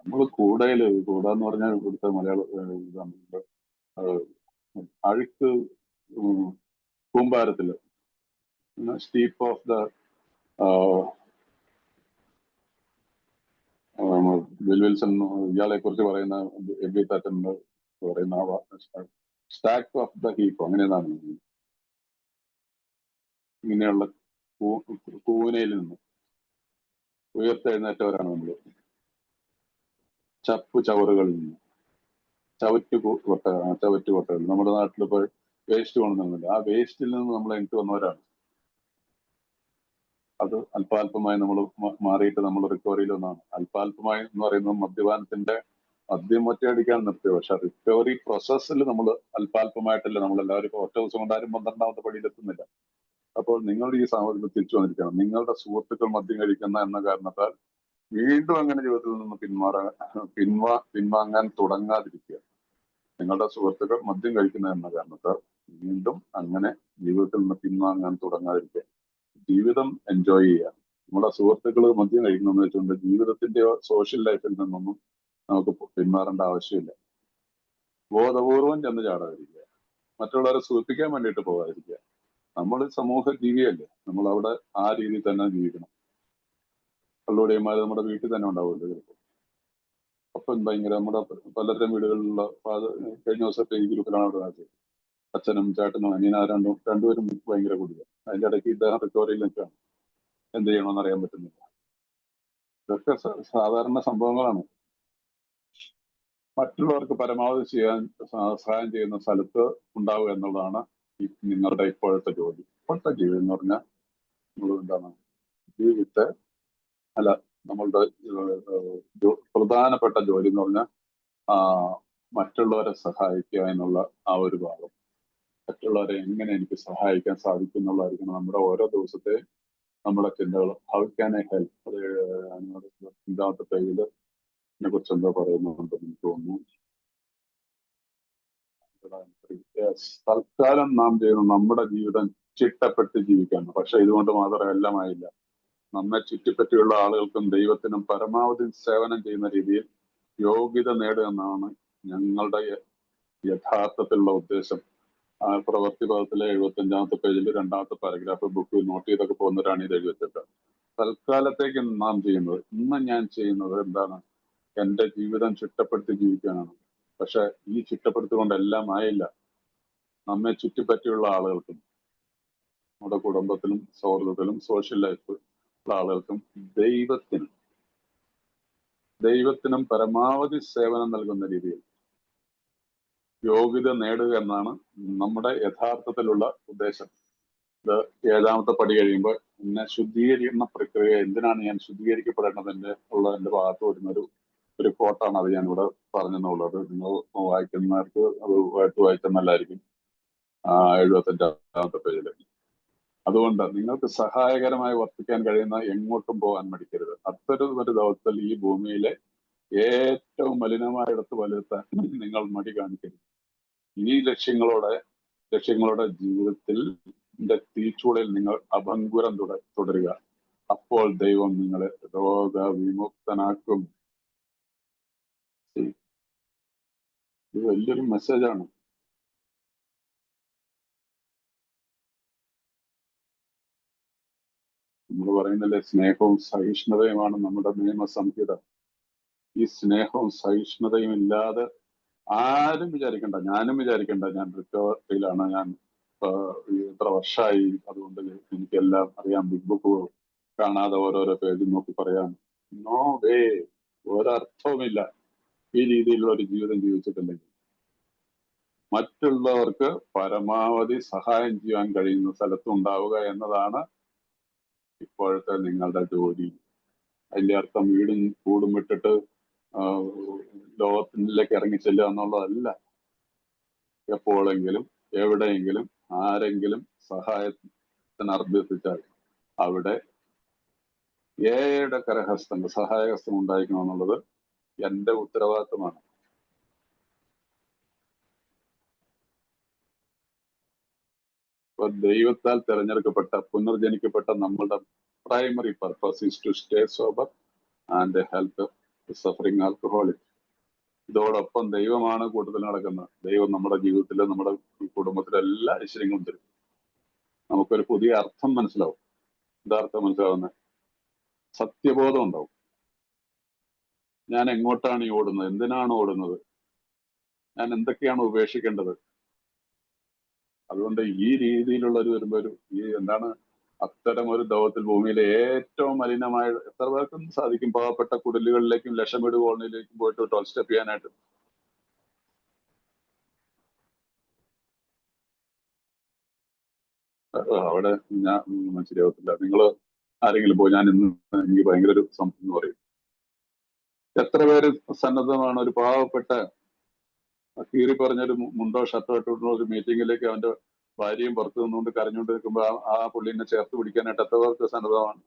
നമ്മൾ കൂടാന്ന് പറഞ്ഞാൽ ഇവിടുത്തെ മലയാളം അഴുക്ക് കൂമ്പാരത്തില് സ്റ്റീപ്പ് ഓഫ് ദ വിൽസൺ ഇയാളെ കുറിച്ച് പറയുന്ന എബി താറ്റൻ പറയുന്ന സ്റ്റാക്ക് ഓഫ് ദ ഹീപ്പ്, അങ്ങനെയാണ്. ഇങ്ങനെയുള്ള കൂനയിൽ നിന്ന് ഉയർത്തെഴുന്നേറ്റവരാണ് നമ്മൾ. ചവറുകളിൽ നിന്ന് ചവറ്റുകൊട്ടകൾ. നമ്മുടെ നാട്ടിൽ ഇപ്പോൾ വേസ്റ്റ് കൊണ്ടുവന്നില്ല, ആ വേസ്റ്റിൽ നിന്ന് നമ്മൾ എനിക്ക് വന്നവരാണ്. അത് അല്പാൽപമായി നമ്മൾ മാറിയിട്ട് നമ്മൾ റിക്കവറിയിൽ ഒന്നാണ്. അല്പാൽപമായി എന്ന് പറയുന്നത് മദ്യം ഒറ്റയടിക്കാൻ നിർത്തിയത്. പക്ഷെ റിക്കവറി പ്രോസസ്സിൽ നമ്മൾ അല്പാൽപമായിട്ടല്ല നമ്മളെല്ലാവരും ഒറ്റ ദിവസം കൊണ്ടാരും 12ാമത്തെ പടിയിലെത്തുന്നില്ല. അപ്പോൾ നിങ്ങൾ ഈ സാഹചര്യത്തിൽ തിരിച്ചു വന്നിരിക്കണം. നിങ്ങളുടെ സുഹൃത്തുക്കൾ മദ്യം കഴിക്കുന്ന എന്ന കാരണത്താൽ വീണ്ടും അങ്ങനെ ജീവിതത്തിൽ നിന്ന് പിൻവാങ്ങാൻ തുടങ്ങാതിരിക്കുക. നിങ്ങളുടെ സുഹൃത്തുക്കൾ മദ്യം കഴിക്കുന്ന എന്ന കാരണത്താൽ വീണ്ടും അങ്ങനെ ജീവിതത്തിൽ നിന്ന് പിൻവാങ്ങാൻ തുടങ്ങാതിരിക്കുക. ജീവിതം എൻജോയ് ചെയ്യുക. നമ്മുടെ സുഹൃത്തുക്കൾ മദ്യം കഴിക്കണമെന്ന് വെച്ചുകൊണ്ട് ജീവിതത്തിന്റെ സോഷ്യൽ ലൈഫിൽ നിന്നൊന്നും നമുക്ക് പിന്മാറേണ്ട ആവശ്യമില്ല. ബോധപൂർവം ചെന്ന് ചാടാതിരിക്കുക, മറ്റുള്ളവരെ സൂചിപ്പിക്കാൻ വേണ്ടിയിട്ട് പോകാതിരിക്കുക. നമ്മൾ സമൂഹ ജീവിയല്ലേ, നമ്മൾ അവിടെ ആ രീതിയിൽ തന്നെ ജീവിക്കണം. കള്ളുടിയന്മാർ നമ്മുടെ വീട്ടിൽ തന്നെ ഉണ്ടാവുമല്ലോ ചിലപ്പോൾ. അപ്പം ഭയങ്കര നമ്മുടെ പലരുടെയും വീടുകളിലുള്ള കഴിഞ്ഞ ദിവസത്തെ ഈ ഗ്രൂപ്പിലാണ് അവിടെ നാട്ടിൽ അച്ഛനും ചേട്ടനും രണ്ടുപേരും ഭയങ്കര കുടിക്കുക. അതിന്റെ ഇടയ്ക്ക് ഇദ്ദേഹം റിക്കവറിയിൽ നിൽക്കുകയാണ്. എന്ത് ചെയ്യണമെന്ന് അറിയാൻ പറ്റുന്നില്ല. ഇതൊക്കെ സാധാരണ സംഭവങ്ങളാണ്. മറ്റുള്ളവർക്ക് പരമാവധി സഹായം ചെയ്യുന്ന സ്ഥലത്ത് ഉണ്ടാവുക എന്നുള്ളതാണ് നിങ്ങളുടെ ഇപ്പോഴത്തെ ജോലി. ഇപ്പോഴത്തെ ജീവിതം എന്ന് പറഞ്ഞാൽ നമ്മൾ എന്താണ്, ജീവിതത്തെ നമ്മളുടെ പ്രധാനപ്പെട്ട ജോലി എന്ന് പറഞ്ഞാൽ മറ്റുള്ളവരെ സഹായിക്കുക എന്നുള്ള ആ ഒരു ഭാഗം. മറ്റുള്ളവരെ എങ്ങനെ എനിക്ക് സഹായിക്കാൻ സാധിക്കും എന്നുള്ളതായിരിക്കണം നമ്മുടെ ഓരോ ദിവസത്തെ നമ്മുടെ ചിന്തകൾ. How can I help? അത് അഞ്ചാമത്തെ പേജിൽ ഇതിനെ കുറിച്ച് എന്താ പറയുന്നുണ്ടെന്ന് എനിക്ക് തോന്നുന്നു. തൽക്കാലം നാം ചെയ്യുന്ന നമ്മുടെ ജീവിതം ചിട്ടപ്പെട്ട് ജീവിക്കാണ്. പക്ഷെ ഇതുകൊണ്ട് മാത്രം എല്ലാമായില്ല. നമ്മെ ചുറ്റിപ്പറ്റിയുള്ള ആളുകൾക്കും ദൈവത്തിനും പരമാവധി സേവനം ചെയ്യുന്ന രീതിയിൽ യോഗ്യത നേടുക എന്നാണ് ഞങ്ങളുടെ യഥാർത്ഥത്തിലുള്ള ഉദ്ദേശം. പ്രവൃത്തി പദത്തിലെ 75-ാമത്തെ പേജിൽ 2ാമത്തെ പാരഗ്രാഫ് ബുക്ക് നോട്ട് ചെയ്തൊക്കെ പോകുന്നവരാണ് ഇത് എഴുതി വെച്ചിട്ട്. തൽക്കാലത്തേക്ക് നാം ചെയ്യുന്നത്, ഇന്ന് ഞാൻ ചെയ്യുന്നത് എന്താണ്? എന്റെ ജീവിതം ചിട്ടപ്പെടുത്തി ജീവിക്കാനാണ്. പക്ഷെ ഈ ചിട്ടപ്പെടുത്തിക്കൊണ്ട് എല്ലാം ആയില്ല. നമ്മെ ചുറ്റിപ്പറ്റിയുള്ള ആളുകൾക്കും നമ്മുടെ കുടുംബത്തിലും സൗഹൃദത്തിലും സോഷ്യൽ ലൈഫ് ഉള്ള ആളുകൾക്കും ദൈവത്തിനും പരമാവധി സേവനം നൽകുന്ന രീതിയിൽ യോഗ്യത നേടുക എന്നാണ് നമ്മുടെ യഥാർത്ഥത്തിലുള്ള ഉദ്ദേശം. ഇത് 7ാമത്തെ പടി കഴിയുമ്പോൾ എന്നെ ശുദ്ധീകരിക്കുന്ന പ്രക്രിയ, എന്തിനാണ് ഞാൻ ശുദ്ധീകരിക്കപ്പെടേണ്ടതിന്റെ എന്റെ ഭാഗത്ത് വരുന്ന ഒരു കോട്ടാണ്. അത് ഞാനിവിടെ പറഞ്ഞെന്നുള്ളത്. നിങ്ങൾ വായിക്കുന്നവർക്ക് അത് വായിച്ചാൽ നല്ലതായിരിക്കും. 75-ാമത്തെ പേജില്. അതുകൊണ്ട് നിങ്ങൾക്ക് സഹായകരമായി വർത്തിക്കാൻ കഴിയുന്ന എങ്ങോട്ടും പോകാൻ മടിക്കരുത്. അത്തരം ഒരു ദൗത്യത്തിൽ ഈ ഭൂമിയിലെ ഏറ്റവും മലിനമായിടത്ത് വലുത്താൻ നിങ്ങൾ മടി കാണിക്കരുത്. ഈ ലക്ഷ്യങ്ങളുടെ ജീവിതത്തിൽ തീച്ചൂളയിൽ നിങ്ങൾ അഭംഗുരം തുടരുക. അപ്പോൾ ദൈവം നിങ്ങളെ രോഗവിമുക്തനാക്കും. ഇത് വലിയൊരു മെസ്സേജാണ്. നമ്മൾ പറയുന്നില്ലേ, സ്നേഹവും സഹിഷ്ണുതയുമാണ് നമ്മുടെ നിയമസംഹിത. ഈ സ്നേഹവും സഹിഷ്ണുതയും ഇല്ലാതെ ആരും വിചാരിക്കണ്ട, ഞാനും വിചാരിക്കണ്ട ഞാൻ റിക്കവറിയിലാണ്, ഞാൻ ഇത്ര വർഷമായി, അതുകൊണ്ട് എനിക്കെല്ലാം അറിയാം, ബിഗ് ബുക്ക് കാണാതെ ഓരോരോ പേജിൽ നോക്കി പറയാം. നോ വേ, ഒരർത്ഥവുമില്ല ഈ രീതിയിലുള്ള ഒരു ജീവിതം ജീവിച്ചിട്ടുണ്ടെങ്കിൽ. മറ്റുള്ളവർക്ക് പരമാവധി സഹായം ചെയ്യാൻ കഴിയുന്ന സ്ഥലത്തുണ്ടാവുക എന്നതാണ് ഇപ്പോഴത്തെ നിങ്ങളുടെ ജോലി. അതിന്റെ അർത്ഥം വീടും കൂടും വിട്ടിട്ട് ലോകത്തിലേക്ക് ഇറങ്ങിച്ചെല്ലുക എന്നുള്ളതല്ല. എപ്പോഴെങ്കിലും എവിടെയെങ്കിലും ആരെങ്കിലും സഹായത്തിന് അഭ്യർത്ഥിച്ചാൽ അവിടെ ഏയുടെ കരഹസ്തം, സഹായഹസ്തം ഉണ്ടായിരിക്കണമെന്നുള്ളത് എന്റെ ഉത്തരവാദിത്വമാണ്. ഇപ്പൊ ദൈവത്താൽ തിരഞ്ഞെടുക്കപ്പെട്ട പുനർജനിക്കപ്പെട്ട നമ്മളുടെ primary purpose is to stay sober and help suffering alcoholic. ഇതോടൊപ്പം ദൈവമാണ് കൂട്ടത്തിൽ നടക്കുന്നത്. ദൈവം നമ്മുടെ ജീവിതത്തിലും നമ്മുടെ കുടുംബത്തിലും എല്ലാ ഐശ്വര്യങ്ങളും തരും. നമുക്കൊരു പുതിയ അർത്ഥം മനസ്സിലാവും. എന്താർത്ഥം മനസ്സിലാവുന്നത്? സത്യബോധം ഉണ്ടാവും. ഞാൻ എങ്ങോട്ടാണ് ഈ ഓടുന്നത്? എന്തിനാണ് ഓടുന്നത്? ഞാൻ എന്തൊക്കെയാണ് ഉപേക്ഷിക്കേണ്ടത്? അതുകൊണ്ട് ഈ രീതിയിലുള്ള വരുമ്പോ ഈ എന്താണ്, അത്തരം ഒരു ദൗത്യത്തിൽ ഭൂമിയിലെ ഏറ്റവും മലിനമായ, എത്ര പേർക്കും സാധിക്കും പാവപ്പെട്ട കുടിലുകളിലേക്കും ലക്ഷംവീട് കോളനിയിലേക്കും പോയിട്ട് 12 സ്റ്റെപ്പ് ചെയ്യാനായിട്ട്? അവിടെ ഞാൻ ശരിയാവത്തില്ല. നിങ്ങൾ ആരെങ്കിലും പോയി ഞാൻ ഇന്ന് എനിക്ക് ഭയങ്കര ഒരു സംഭവം എന്ന് പറയും. എത്ര പേര് സന്നദ്ധമാണ് ഒരു പാവപ്പെട്ട കീറി പറഞ്ഞൊരു മുണ്ടോ ഷർട്ടോ ഇട്ടുള്ള ഒരു മീറ്റിങ്ങിലേക്ക് അവന്റെ ഭാര്യയും പുറത്തു നിന്നുകൊണ്ട് കരഞ്ഞുകൊണ്ട് നിൽക്കുമ്പോൾ ആ പുള്ളിനെ ചേർത്ത് പിടിക്കാനായിട്ട് എത്ര പേർക്ക് സന്നദ്ധമാണ്?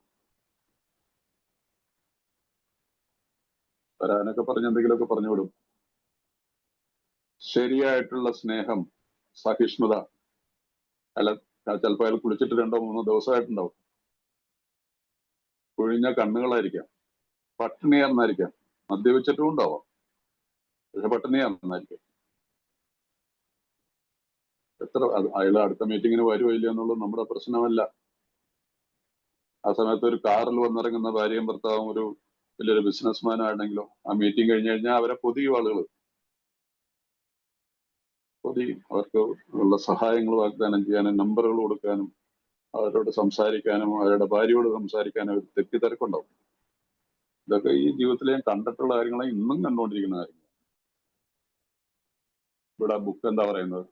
വരാനൊക്കെ പറഞ്ഞ് എന്തെങ്കിലുമൊക്കെ പറഞ്ഞു വിടും. ശരിയായിട്ടുള്ള സ്നേഹം, സഹിഷ്ണുത. അല്ല, ചിലപ്പോൾ അയാൾ കുളിച്ചിട്ട് 2-3 ദിവസമായിട്ടുണ്ടാവും. കുഴിഞ്ഞ കണ്ണുകളായിരിക്കാം, പട്ടിണിയാർന്നായിരിക്കാം, മദ്യപിച്ചിട്ടും ഉണ്ടാവാം, പക്ഷെ പട്ടിണിയാർന്നായിരിക്കാം. അയാൾ അടുത്ത മീറ്റിങ്ങിന് വരുമോ ഇല്ല എന്നുള്ളത് നമ്മുടെ പ്രശ്നമല്ല. ആ സമയത്ത് ഒരു കാറിൽ വന്നിറങ്ങുന്ന ഭാര്യയും ഭർത്താവും ഒരു വലിയൊരു ബിസിനസ്മാൻ ആണെങ്കിലോ ആ മീറ്റിംഗ് കഴിഞ്ഞു കഴിഞ്ഞാൽ അവരെ പൊതിയും ആളുകൾ. അവർക്ക് ഉള്ള സഹായങ്ങൾ വാഗ്ദാനം ചെയ്യാനും നമ്പറുകൾ കൊടുക്കാനും അവരോട് സംസാരിക്കാനും അവരുടെ ഭാര്യയോട് സംസാരിക്കാനും ഒരു തെറ്റിത്തിരക്കുണ്ടാവും. ഇതൊക്കെ ഈ ജീവിതത്തിൽ ഞാൻ കണ്ടിട്ടുള്ള കാര്യങ്ങളെ ഇന്നും കണ്ടുകൊണ്ടിരിക്കുന്ന കാര്യങ്ങൾ. ഇവിടെ ബുക്ക് എന്താ പറയുന്നത്?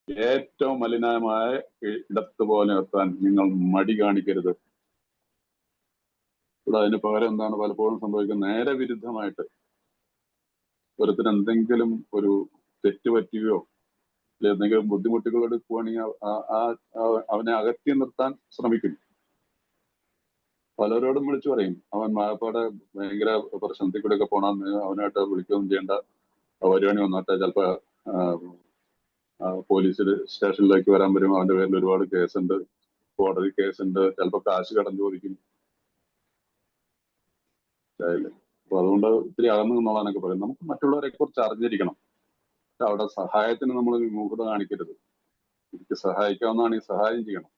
ഏറ്റവും മലിനമായ ഇടത്ത് പോലെ എത്താൻ നിങ്ങൾ മടി കാണിക്കരുത്. ഇവിടെ അതിന് പകരം എന്താണ് പലപ്പോഴും സംഭവിക്കുന്നത്? നേരെ വിരുദ്ധമായിട്ട് ഒരുത്തിന് എന്തെങ്കിലും ഒരു തെറ്റ് പറ്റുകയോ എന്തെങ്കിലും ബുദ്ധിമുട്ടുകൾ എടുക്കുവാണെങ്കിൽ അവനെ അകറ്റി നിർത്താൻ ശ്രമിക്കും. പലരോടും വിളിച്ചു പറയും, അവൻ മായപ്പാടെ ഭയങ്കര പ്രശ്നത്തിൽ കൂടെ ഒക്കെ പോണെന്ന്, അവനായിട്ട് വിളിക്കുകയൊന്നും ചെയ്യേണ്ട, വരുവാണി വന്നിട്ട് ചിലപ്പോ പോലീസിൽ സ്റ്റേഷനിലേക്ക് വരാൻ വരും, അവന്റെ പേരിൽ ഒരുപാട് കേസുണ്ട്, കോടതി കേസുണ്ട്, ചിലപ്പോ കാശ് കടം ചോദിക്കും. അപ്പൊ അതുകൊണ്ട് ഇത്തിരി അകന്നു നിന്നോളാനൊക്കെ പറയും. നമുക്ക് മറ്റുള്ളവരെ കുറിച്ച് അറിഞ്ഞിരിക്കണം. അവിടെ സഹായത്തിന് നമ്മൾ വിമുഖത കാണിക്കരുത്. എനിക്ക് സഹായിക്കാവുന്നതാണെങ്കിൽ സഹായം ചെയ്യണം.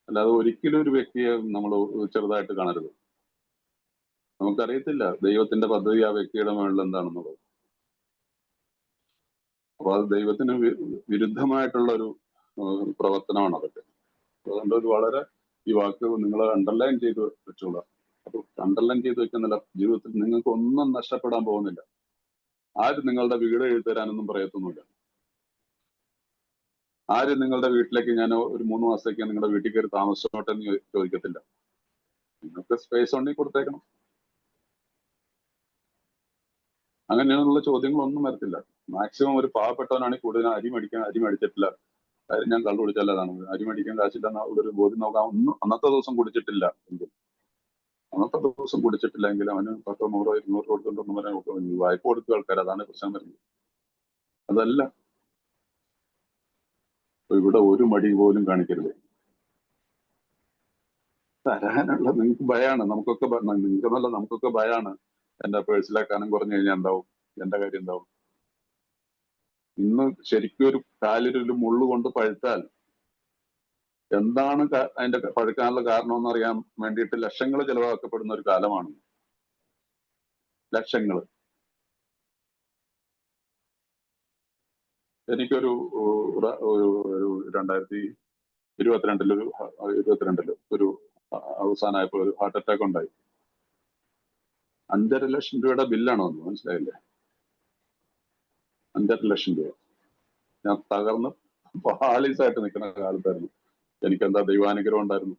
അല്ലാതെ ഒരിക്കലും ഒരു വ്യക്തിയെ നമ്മൾ ചെറുതായിട്ട് കാണരുത്. നമുക്കറിയത്തില്ല ദൈവത്തിന്റെ പദ്ധതി ആ വ്യക്തിയുടെ മുകളിൽ എന്താണെന്നുള്ളത്. അപ്പൊ അത് ദൈവത്തിന് വിരുദ്ധമായിട്ടുള്ള ഒരു പ്രവർത്തനമാണ് അതൊക്കെ. അതുകൊണ്ട് ഒരു വളരെ ഈ വാക്ക് നിങ്ങൾ അണ്ടർലൈൻ ചെയ്ത് വെച്ചോളാം. അപ്പൊ അണ്ടർലൈൻ ചെയ്ത് വെക്കുന്നില്ല, ജീവിതത്തിൽ നിങ്ങൾക്ക് ഒന്നും നഷ്ടപ്പെടാൻ പോകുന്നില്ല. ആരും നിങ്ങളുടെ വീട് എഴുതരാനൊന്നും പറയത്തൊന്നുമില്ല. ആരും നിങ്ങളുടെ വീട്ടിലേക്ക് ഞാൻ ഒരു 3 മാസത്തേക്ക് നിങ്ങളുടെ വീട്ടിൽ കയറി താമസിച്ചോട്ടെ എന്ന് ചോദിക്കത്തില്ല. നിങ്ങൾക്ക് സ്പേസ് ഉണ്ടെങ്കിൽ കൊടുത്തേക്കണം. അങ്ങനെയുള്ള ചോദ്യങ്ങളൊന്നും വരത്തില്ല. മാക്സിമം ഒരു പാവപ്പെട്ടവനാണെങ്കിൽ കൂടുതൽ അരി മേടിച്ചിട്ടില്ല, കാര്യം ഞാൻ കള്ളു കുടിച്ചല്ലതാണ്, അരി മേടിക്കാൻ കാശില്ലെന്ന ഒരു ബോധ്യം നോക്കാം. ഒന്നും അന്നത്തെ ദിവസം കുടിച്ചിട്ടില്ല എങ്കിൽ, അവന് 10, 100, 200 കൊടുത്തിട്ടൊന്നും പറയാൻ വായ്പ കൊടുക്കുക ആൾക്കാർ. അതാണ് പ്രശ്നം വരുന്നത്. അതല്ല, ഇവിടെ ഒരു മടി പോലും കാണിക്കരുത്. തരാനുള്ള നിങ്ങൾക്ക് ഭയാണ്, നിങ്ങൾക്കെന്നല്ല നമുക്കൊക്കെ ഭയാണ്. എന്റെ പേഴ്സിലെ കനം കുറഞ്ഞു കഴിഞ്ഞാൽ എന്താവും, എന്റെ കാര്യം എന്താവും? ഇന്ന് ശരിക്കും ഒരു കാലിലൊരു മുള്ളു കൊണ്ട് പഴുത്താൽ എന്താണ് അതിന്റെ പഴുക്കാനുള്ള കാരണം എന്നറിയാൻ വേണ്ടിയിട്ട് ലക്ഷങ്ങൾ ചെലവാക്കപ്പെടുന്ന ഒരു കാലമാണ്. ലക്ഷങ്ങൾ. എനിക്കൊരു 2022 ഒരു അവസാനമായപ്പോൾ ഒരു ഹാർട്ട് അറ്റാക്ക് ഉണ്ടായി. 5.5 ലക്ഷം രൂപയുടെ ബില്ലാണ് വന്നത്. മനസ്സിലായില്ലേ? 5.5 ലക്ഷം രൂപ. ഞാൻ തകർന്ന് പാളീസായിട്ട് നിൽക്കുന്ന കാലത്തായിരുന്നു. എനിക്കെന്താ ദൈവാനുഗ്രഹം ഉണ്ടായിരുന്നു.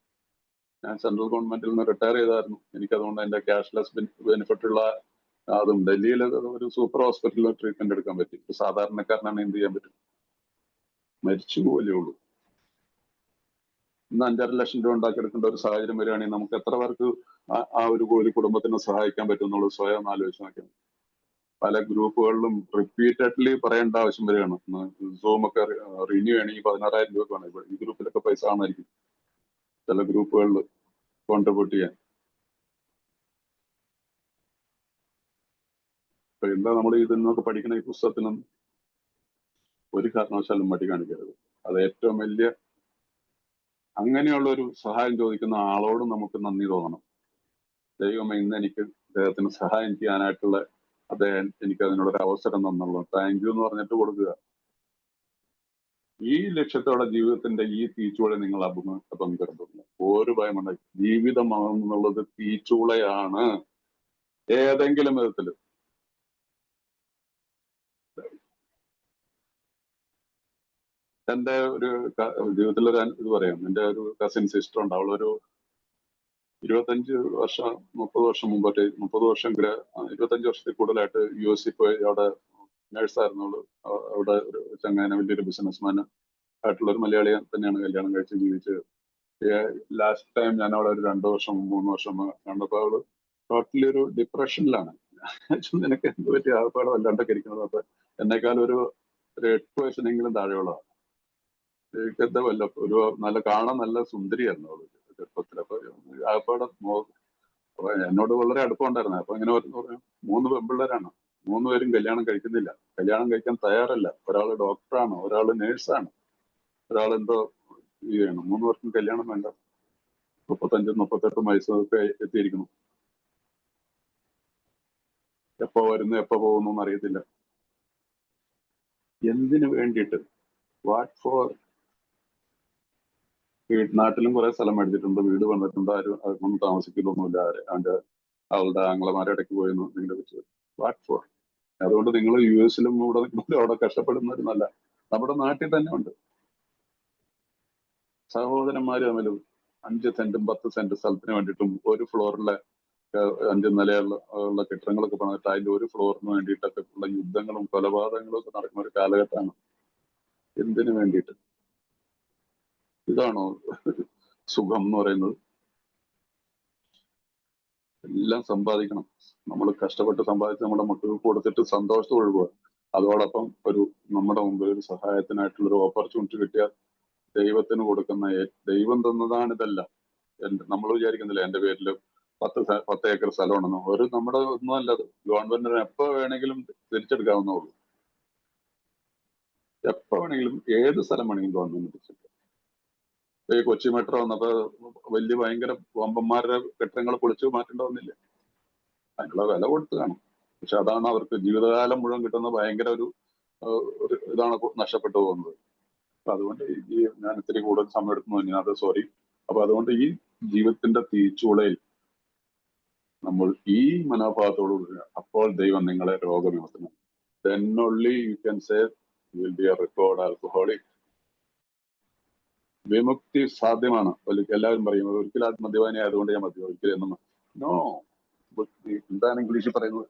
ഞാൻ സെൻട്രൽ ഗവൺമെന്റിൽ നിന്ന് റിട്ടയർ ചെയ്തായിരുന്നു. എനിക്കതുകൊണ്ട് അതിന്റെ ക്യാഷ്ലെസ് ബെനിഫിറ്റ് ഉള്ള അതും ഡൽഹിയിൽ ഒരു സൂപ്പർ ഹോസ്പിറ്റലിൽ ട്രീറ്റ്മെന്റ് എടുക്കാൻ പറ്റി. സാധാരണക്കാരനാണ് എന്ത് ചെയ്യാൻ പറ്റും? മരിച്ചു പോലേ ഉള്ളൂ. ഇന്ന് 5.5 ലക്ഷം രൂപ ഉണ്ടാക്കിയെടുക്കേണ്ട ഒരു സാഹചര്യം വരികയാണെങ്കിൽ നമുക്ക് എത്ര പേർക്ക് ആ ഒരു കുടുംബത്തിനെ സഹായിക്കാൻ പറ്റും എന്നുള്ളത് സ്വയം ആലോചിച്ച് നോക്കിയാൽ. പല ഗ്രൂപ്പുകളിലും റിപ്പീറ്റഡ്ലി പറയേണ്ട ആവശ്യം വരികയാണ്. സൂം ഒക്കെ റിന്യൂ ചെയ്യണമെങ്കിൽ 16,000 രൂപ വേണം. ഈ ഗ്രൂപ്പിലൊക്കെ പൈസ കാണായിരിക്കും ചില ഗ്രൂപ്പുകളിൽ കോൺട്രിബ്യൂട്ട് ചെയ്യാൻ. അപ്പൊ എന്താ നമ്മൾ ഇതിൽ നിന്നൊക്കെ പഠിക്കുന്ന ഈ പുസ്തകത്തിനും ഒരു കാരണവശാലും മടി കാണിക്കരുത്. അത് ഏറ്റവും വലിയ, അങ്ങനെയുള്ള ഒരു സഹായം ചോദിക്കുന്ന ആളോട് നമുക്ക് നന്ദി തോന്നണം. ദൈവമേ, ഇന്ന് എനിക്ക് അദ്ദേഹത്തിന് സഹായം ചെയ്യാനായിട്ടുള്ള അദ്ദേഹം എനിക്ക് അതിനുള്ളൊരു അവസരം തന്നുള്ളൂ, താങ്ക് യു എന്ന് പറഞ്ഞിട്ട് കൊടുക്കുക. ഈ ലക്ഷ്യത്തോടെ ജീവിതത്തിന്റെ ഈ തീച്ചൂളെ നിങ്ങൾ പങ്കെടുത്തില്ല. ഒരു ഭയമുണ്ട്. ജീവിതമാണെന്നുള്ളത് തീച്ചൂളയാണ് ഏതെങ്കിലും വിധത്തില്. എന്റെ ഒരു ജീവിതത്തിലൊരു ഇത് പറയാം. എന്റെ ഒരു കസിൻ സിസ്റ്റർ ഉണ്ട്. അവളൊരു 25 വർഷം 30 വർഷം മുമ്പോട്ട് 30 വർഷം 25 വർഷത്തിൽ കൂടുതലായിട്ട് US പോയി അവിടെ നേഴ്സായിരുന്നു. അവിടെ ഒരു ചങ്ങാന വലിയൊരു ബിസിനസ്മാൻ ആയിട്ടുള്ള ഒരു മലയാളിയെ തന്നെയാണ് കല്യാണം കഴിച്ച് ജീവിച്ചത്. ലാസ്റ്റ് ടൈം ഞാൻ അവിടെ ഒരു 2 വർഷം 3 വർഷം കണ്ടപ്പോൾ അവള് ടോട്ടലി ഒരു ഡിപ്രഷനിലാണ്. നിനക്ക് എന്ത് പറ്റി? ആകപ്പാടെ വല്ലാണ്ടൊക്കെ ഇരിക്കുന്നത്. അപ്പൊ എന്നെക്കാളും ഒരു 8 വയസ്സിനെങ്കിലും താഴെയുള്ളതാണ്. എന്താ വല്ല ഒരു കാണാൻ നല്ല സുന്ദരിയായിരുന്നു അവള് ചെറുപ്പത്തിൽ. അപ്പൊ ആകപ്പാടെ അപ്പൊ എന്നോട് വളരെ അടുപ്പമുണ്ടായിരുന്നു. അപ്പൊ ഇങ്ങനെ പറഞ്ഞു, 3 പെൺപിള്ളേരാണ്, 3 പേരും കല്യാണം കഴിക്കുന്നില്ല, കല്യാണം കഴിക്കാൻ തയ്യാറല്ല. ഒരാള് ഡോക്ടറാണ്, ഒരാള് നേഴ്സാണ്, ഒരാളെന്തോ ചെയ്യണം. 3 പേർക്കും കല്യാണം വേണ്ട. 35, 38 വയസ്സൊക്കെ എത്തിയിരിക്കുന്നു. എപ്പോ വരുന്നു എപ്പോ പോകുന്നു എന്ന് അറിയത്തില്ല. എന്തിനു വേണ്ടിയിട്ട്? What for? നാട്ടിലും കുറെ സ്ഥലം മേടിച്ചിട്ടുണ്ട്, വീട് വന്നിട്ടുണ്ട്, ആരും അതൊന്നും താമസിക്കുന്നൊന്നുമില്ല. അവളുടെ ആംഗ്ലമാരെ ഇടയ്ക്ക് പോയെന്ന് നിങ്ങളെ വെച്ച് വാട്ട് ഫോർ? അതുകൊണ്ട് നിങ്ങൾ US-ലും ഇവിടെ നിൽക്കുമ്പോഴും അവിടെ കഷ്ടപ്പെടുന്നവരുന്നല്ല, നമ്മുടെ നാട്ടിൽ തന്നെ ഉണ്ട് സഹോദരന്മാര് തമ്മിലും 5 സെന്റും 10 സെന്റ് സ്ഥലത്തിന് വേണ്ടിയിട്ടും ഒരു ഫ്ലോറിലെ 5 നിലയുള്ള കെട്ടിടങ്ങളൊക്കെ പണിതിട്ട് അതിന്റെ ഒരു ഫ്ലോറിന് വേണ്ടിയിട്ടൊക്കെ ഉള്ള യുദ്ധങ്ങളും കൊലപാതകങ്ങളും ഒക്കെ നടക്കുന്ന ഒരു കാലഘട്ടമാണ്. എന്തിനു വേണ്ടിയിട്ട്? ഇതാണോ സുഖം എന്ന് പറയുന്നത്? എല്ലാം സമ്പാദിക്കണം. നമ്മൾ കഷ്ടപ്പെട്ട് സമ്പാദിച്ച് നമ്മുടെ മക്കൾക്ക് കൊടുത്തിട്ട് സന്തോഷത്തോടെ പോവുക. അതോടൊപ്പം നമ്മുടെ മുമ്പിൽ ഒരു സഹായത്തിനായിട്ടുള്ള ഒരു ഓപ്പർച്യൂണിറ്റി കിട്ടിയാൽ ദൈവത്തിന് കൊടുക്കുന്ന ദൈവം തന്നതാണ് ഇതെല്ലാം. നമ്മൾ വിചാരിക്കുന്നില്ല എന്റെ പേരിൽ 10 ഏക്കർ സ്ഥലമുണ്ടെന്ന്. നമ്മുടെ ഒന്നും അല്ലത്. ഗവൺമെന്റിന് എപ്പോ വേണമെങ്കിലും തിരിച്ചെടുക്കാവുന്നതുള്ളൂ. എപ്പോ വേണമെങ്കിലും ഏത് സ്ഥലം വേണമെങ്കിലും ഗവൺമെന്റ് തിരിച്ചെടുക്കാം. ഈ കൊച്ചി മെട്രോ വന്നപ്പോ ഭയങ്കര വമ്പന്മാരുടെ കെട്ടിടങ്ങൾ പൊളിച്ചു മാറ്റേണ്ട വന്നില്ലേ? അതിനുള്ള വില കൊടുത്തു കാണും. പക്ഷെ അതാണ് അവർക്ക് ജീവിതകാലം മുഴുവൻ കിട്ടുന്ന ഭയങ്കര ഒരു ഇതാണ് നഷ്ടപ്പെട്ടു പോകുന്നത്. അപ്പൊ അതുകൊണ്ട് ഞാൻ ഇത്തിരി കൂടുതൽ സമയം എടുക്കുന്നു, അത് സോറി. അപ്പൊ അതുകൊണ്ട് ഈ ജീവിതത്തിന്റെ തീച്ചുളയിൽ നമ്മൾ ഈ മനോഭാവത്തോടു കൂടി അപ്പോൾ ദൈവം നിങ്ങളെ രോഗവിമുക്തനാക്കും. Then only you can say you will be a recovered alcoholic. വിമുക്തി സാധ്യമാണ്. എല്ലാവരും പറയും ഒരിക്കലും അത് മദ്യപാനി ആയതുകൊണ്ട് ഞാൻ ഒരിക്കലും നോ. എന്താണ് ഇംഗ്ലീഷിൽ പറയുന്നത്?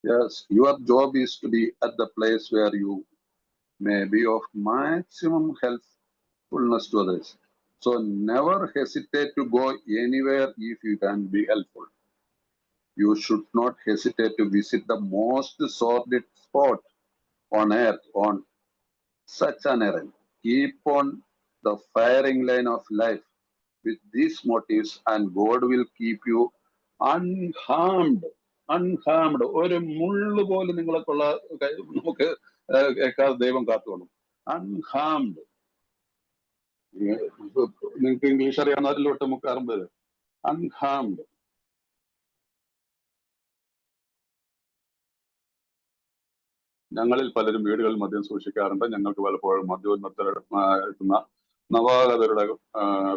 Yes, your job is to be at the place where you may be of maximum helpfulness to others. So never hesitate to go anywhere if you can be helpful. You should not hesitate to visit the most sordid spot on earth on such an errand. Keep on the firing line of life with these motives and God will keep you unharmed. അൺഹാംഡ്. ഒരു മുള്ളു പോലും നിങ്ങളൊക്കെയുള്ള നമുക്ക് ദൈവം കാത്തുകൊള്ളും. അൺഹാംഡ്. നിങ്ങൾക്ക് English അറിയാവുന്നവരിൽ ഒട്ടുമുക്കാറും പേര് അൺഹാംഡ്. ഞങ്ങളിൽ പലരും വീടുകളിൽ മദ്യം സൂക്ഷിക്കാറുണ്ട്. ഞങ്ങൾക്ക് പലപ്പോഴും മദ്യോന്മത്തരെത്തുന്ന നവാഗതരുടെ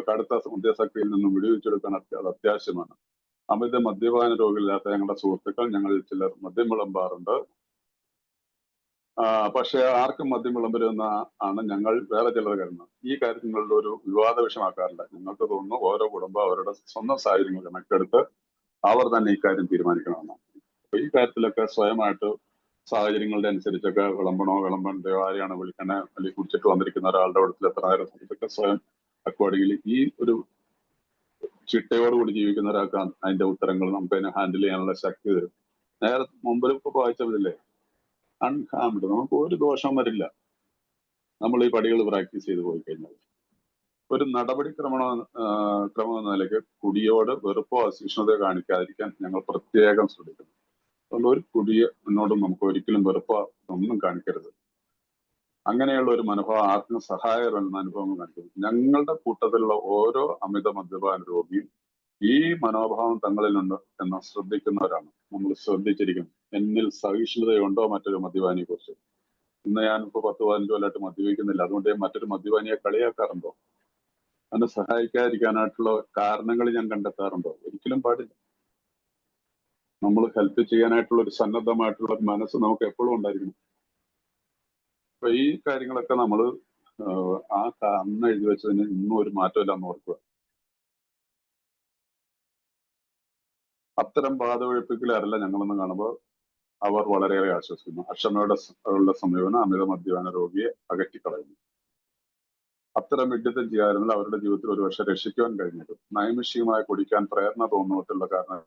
കടുത്ത മദ്യാസക്തിയിൽ നിന്നും വിടുവിച്ചെടുക്കാൻ അത് അത്യാവശ്യമാണ്. അമിത മദ്യപാന രോഗികളില്ലാത്ത ഞങ്ങളുടെ സുഹൃത്തുക്കൾ ഞങ്ങളിൽ ചിലർ മദ്യം വിളമ്പാറുണ്ട്. പക്ഷെ ആർക്കും മദ്യം വിളമ്പരുന്ന ആണ് ഞങ്ങൾ വേറെ ചിലർ കരുതുന്നത്. ഈ കാര്യം നിങ്ങളുടെ ഒരു വിവാദ വിഷയമാക്കാറില്ല. ഞങ്ങൾക്ക് തോന്നുന്നു ഓരോ കുടുംബം അവരുടെ സ്വന്തം സാഹചര്യങ്ങൾ കണക്കെടുത്ത് അവർ തന്നെ ഈ കാര്യം തീരുമാനിക്കണമെന്നാണ്. അപ്പൊ ഈ കാര്യത്തിലൊക്കെ സ്വയമായിട്ട് സാഹചര്യങ്ങളുടെ അനുസരിച്ചൊക്കെ വിളമ്പണ്ടയോ, ആരെയാണ് വിളിക്കണേ, അല്ലെങ്കിൽ കുടിച്ചിട്ട് വന്നിരിക്കുന്ന ഒരാളുടെ അടുത്തിൽ എത്ര നേരം ഇതൊക്കെ സ്വയം അക്കോർഡിംഗ്ലി ഈ ഒരു ചിട്ടയോടുകൂടി ജീവിക്കുന്ന ഒരാൾക്ക് അതിന്റെ ഉത്തരങ്ങൾ നമുക്ക് അതിനെ ഹാൻഡിൽ ചെയ്യാനുള്ള ശക്തി തരും. നേരെ മുമ്പിൽ ഇപ്പൊ വായിച്ചതില്ലേ, അൺഹാംഡ്. നമുക്ക് ഒരു ദോഷം വരില്ല നമ്മൾ ഈ പടികൾ പ്രാക്ടീസ് ചെയ്ത് പോയി കഴിഞ്ഞാൽ. ഒരു നടപടിക്രമം എന്ന നിലയ്ക്ക് കുടിയോട് വെറുപ്പോ അസഹിഷ്ണുതയോ കാണിക്കാതിരിക്കാൻ ഞങ്ങൾ പ്രത്യേകം ശ്രദ്ധിക്കുന്നു. അതുകൊണ്ട് ഒരു കുടിയോടും നമുക്ക് ഒരിക്കലും വെറുപ്പോ ഒന്നും കാണിക്കരുത്. അങ്ങനെയുള്ള ഒരു മനോഭാവം ആർക്കും സഹായകരമെന്ന അനുഭവം കാണിക്കുന്നു. ഞങ്ങളുടെ കൂട്ടത്തിലുള്ള ഓരോ അമിത മദ്യപാന രോഗിയും ഈ മനോഭാവം തങ്ങളിലുണ്ട് എന്ന് ശ്രദ്ധിക്കുന്നവരാണ്. നമ്മൾ ശ്രദ്ധിച്ചിരിക്കുന്നു. എന്നിൽ സഹിഷ്ണുതയുണ്ടോ മറ്റൊരു മദ്യപാനിയെ കുറിച്ച്? ഇന്ന് ഞാനിപ്പോ 10-15 കൊല്ലമായിട്ട് മദ്യപിക്കുന്നില്ല, അതുകൊണ്ട് ഞാൻ മറ്റൊരു മദ്യപാനിയെ കളിയാക്കാറുണ്ടോ? അതിനെ സഹായിക്കാതിരിക്കാനായിട്ടുള്ള കാരണങ്ങൾ ഞാൻ കണ്ടെത്താറുണ്ടോ? ഒരിക്കലും പാടില്ല. നമ്മൾ ഹെൽപ്പ് ചെയ്യാനായിട്ടുള്ള ഒരു സന്നദ്ധമായിട്ടുള്ള മനസ്സ് നമുക്ക് എപ്പോഴും ഉണ്ടായിരിക്കണം. അപ്പൊ ഈ കാര്യങ്ങളൊക്കെ നമ്മൾ അന്ന് എഴുതി വെച്ചതിന് ഇന്നും ഒരു മാറ്റമില്ല എന്ന് ഓർക്കുക. അത്തരം ബാധവഴിപ്പിക്കലല്ല ഞങ്ങളെന്ന് കാണുമ്പോൾ അവർ വളരെയേറെ ആശ്വസിക്കുന്നു. അക്ഷമയുടെ സമീപനം അമിത മദ്യപാന രോഗിയെ അകറ്റിക്കളയുന്നു. അത്തരം വിഡ്ഢിത്തം ചെയ്യാറുണ്ടെങ്കിൽ അവരുടെ ജീവിതത്തിൽ ഒരുപക്ഷെ രക്ഷിക്കുവാൻ കഴിഞ്ഞേക്കും. നൈമിഷികമായി കുടിക്കാൻ പ്രേരണ തോന്നുന്നതിലുള്ള കാരണം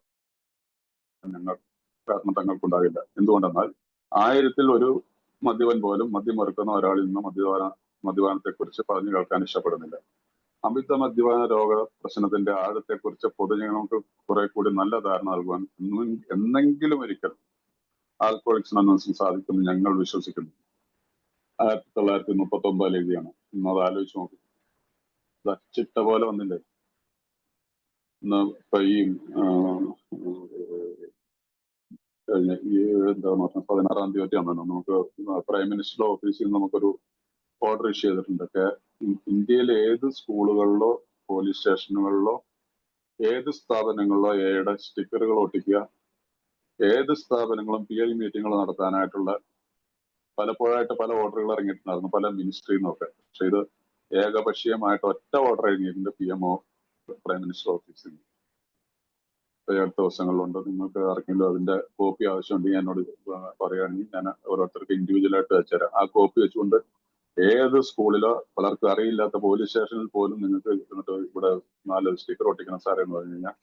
തങ്ങൾക്കുണ്ടാകില്ല. എന്തുകൊണ്ടെന്നാൽ 1000-ൽ ഒരു മദ്യപൻ പോലും മദ്യം മറുക്കുന്ന ഒരാളിൽ നിന്ന് മദ്യപാനത്തെ കുറിച്ച് പറഞ്ഞു കേൾക്കാൻ ഇഷ്ടപ്പെടുന്നില്ല. അമിത മദ്യപാന രോഗ പ്രശ്നത്തിന്റെ ആഴത്തെക്കുറിച്ച് പൊതുജനങ്ങൾക്ക് കുറെ കൂടി നല്ല ധാരണ നൽകുവാൻ എന്നെങ്കിലും ഒരിക്കൽ ആൽക്കഹോളിക്സ് അനോൺസിന് സാധിക്കുമെന്ന് ഞങ്ങൾ വിശ്വസിക്കുന്നു. 1939 എഴുതിയാണ്. ഇന്നത് ആലോചിച്ച് നോക്കും. ചിട്ട പോലെ വന്നില്ലേ? ഇന്ന് ഇപ്പൊ ഈ എന്താ 16-ാം തീയതി ആണെന്ന് നമുക്ക് പ്രൈം മിനിസ്റ്ററുടെ ഓഫീസിൽ നിന്ന് നമുക്കൊരു ഓർഡർ ഇഷ്യൂ ചെയ്തിട്ടുണ്ട്. ഇന്ത്യയിലെ ഏത് സ്കൂളുകളിലോ പോലീസ് സ്റ്റേഷനുകളിലോ ഏത് സ്ഥാപനങ്ങളിലോ എയുടെ സ്റ്റിക്കറുകൾ ഒട്ടിക്കുക, ഏത് സ്ഥാപനങ്ങളും PI മീറ്റിങ്ങുകൾ നടത്താനായിട്ടുള്ള പലപ്പോഴായിട്ട് പല ഓർഡറുകൾ ഇറങ്ങിയിട്ടുണ്ടായിരുന്നു പല മിനിസ്ട്രിയിൽ നിന്നൊക്കെ. പക്ഷെ ഇത് ഏകപക്ഷീയമായിട്ട് ഒറ്റ ഓർഡർ ഇറങ്ങിയിട്ടുണ്ട് PMO പ്രൈം മിനിസ്റ്റർ ഓഫീസിൽ നിന്ന്. അടുത്ത ദിവസങ്ങളിലുണ്ട്. നിങ്ങൾക്ക് ആർക്കെങ്കിലും അതിന്റെ കോപ്പി ആവശ്യമുണ്ടെങ്കിൽ എന്നോട് പറയുകയാണെങ്കിൽ ഞാൻ ഓരോരുത്തർക്ക് ഇൻഡിവിജ്വലായിട്ട് വെച്ചുതരാം. ആ കോപ്പി വെച്ചുകൊണ്ട് ഏത് സ്കൂളിലോ പലർക്കും അറിയില്ലാത്ത പോലീസ് സ്റ്റേഷനിൽ പോലും നിങ്ങൾക്ക് എന്നിട്ട് ഇവിടെ 4 സ്റ്റിക്കർ ഒട്ടിക്കണം സാറേ എന്ന് പറഞ്ഞു കഴിഞ്ഞാൽ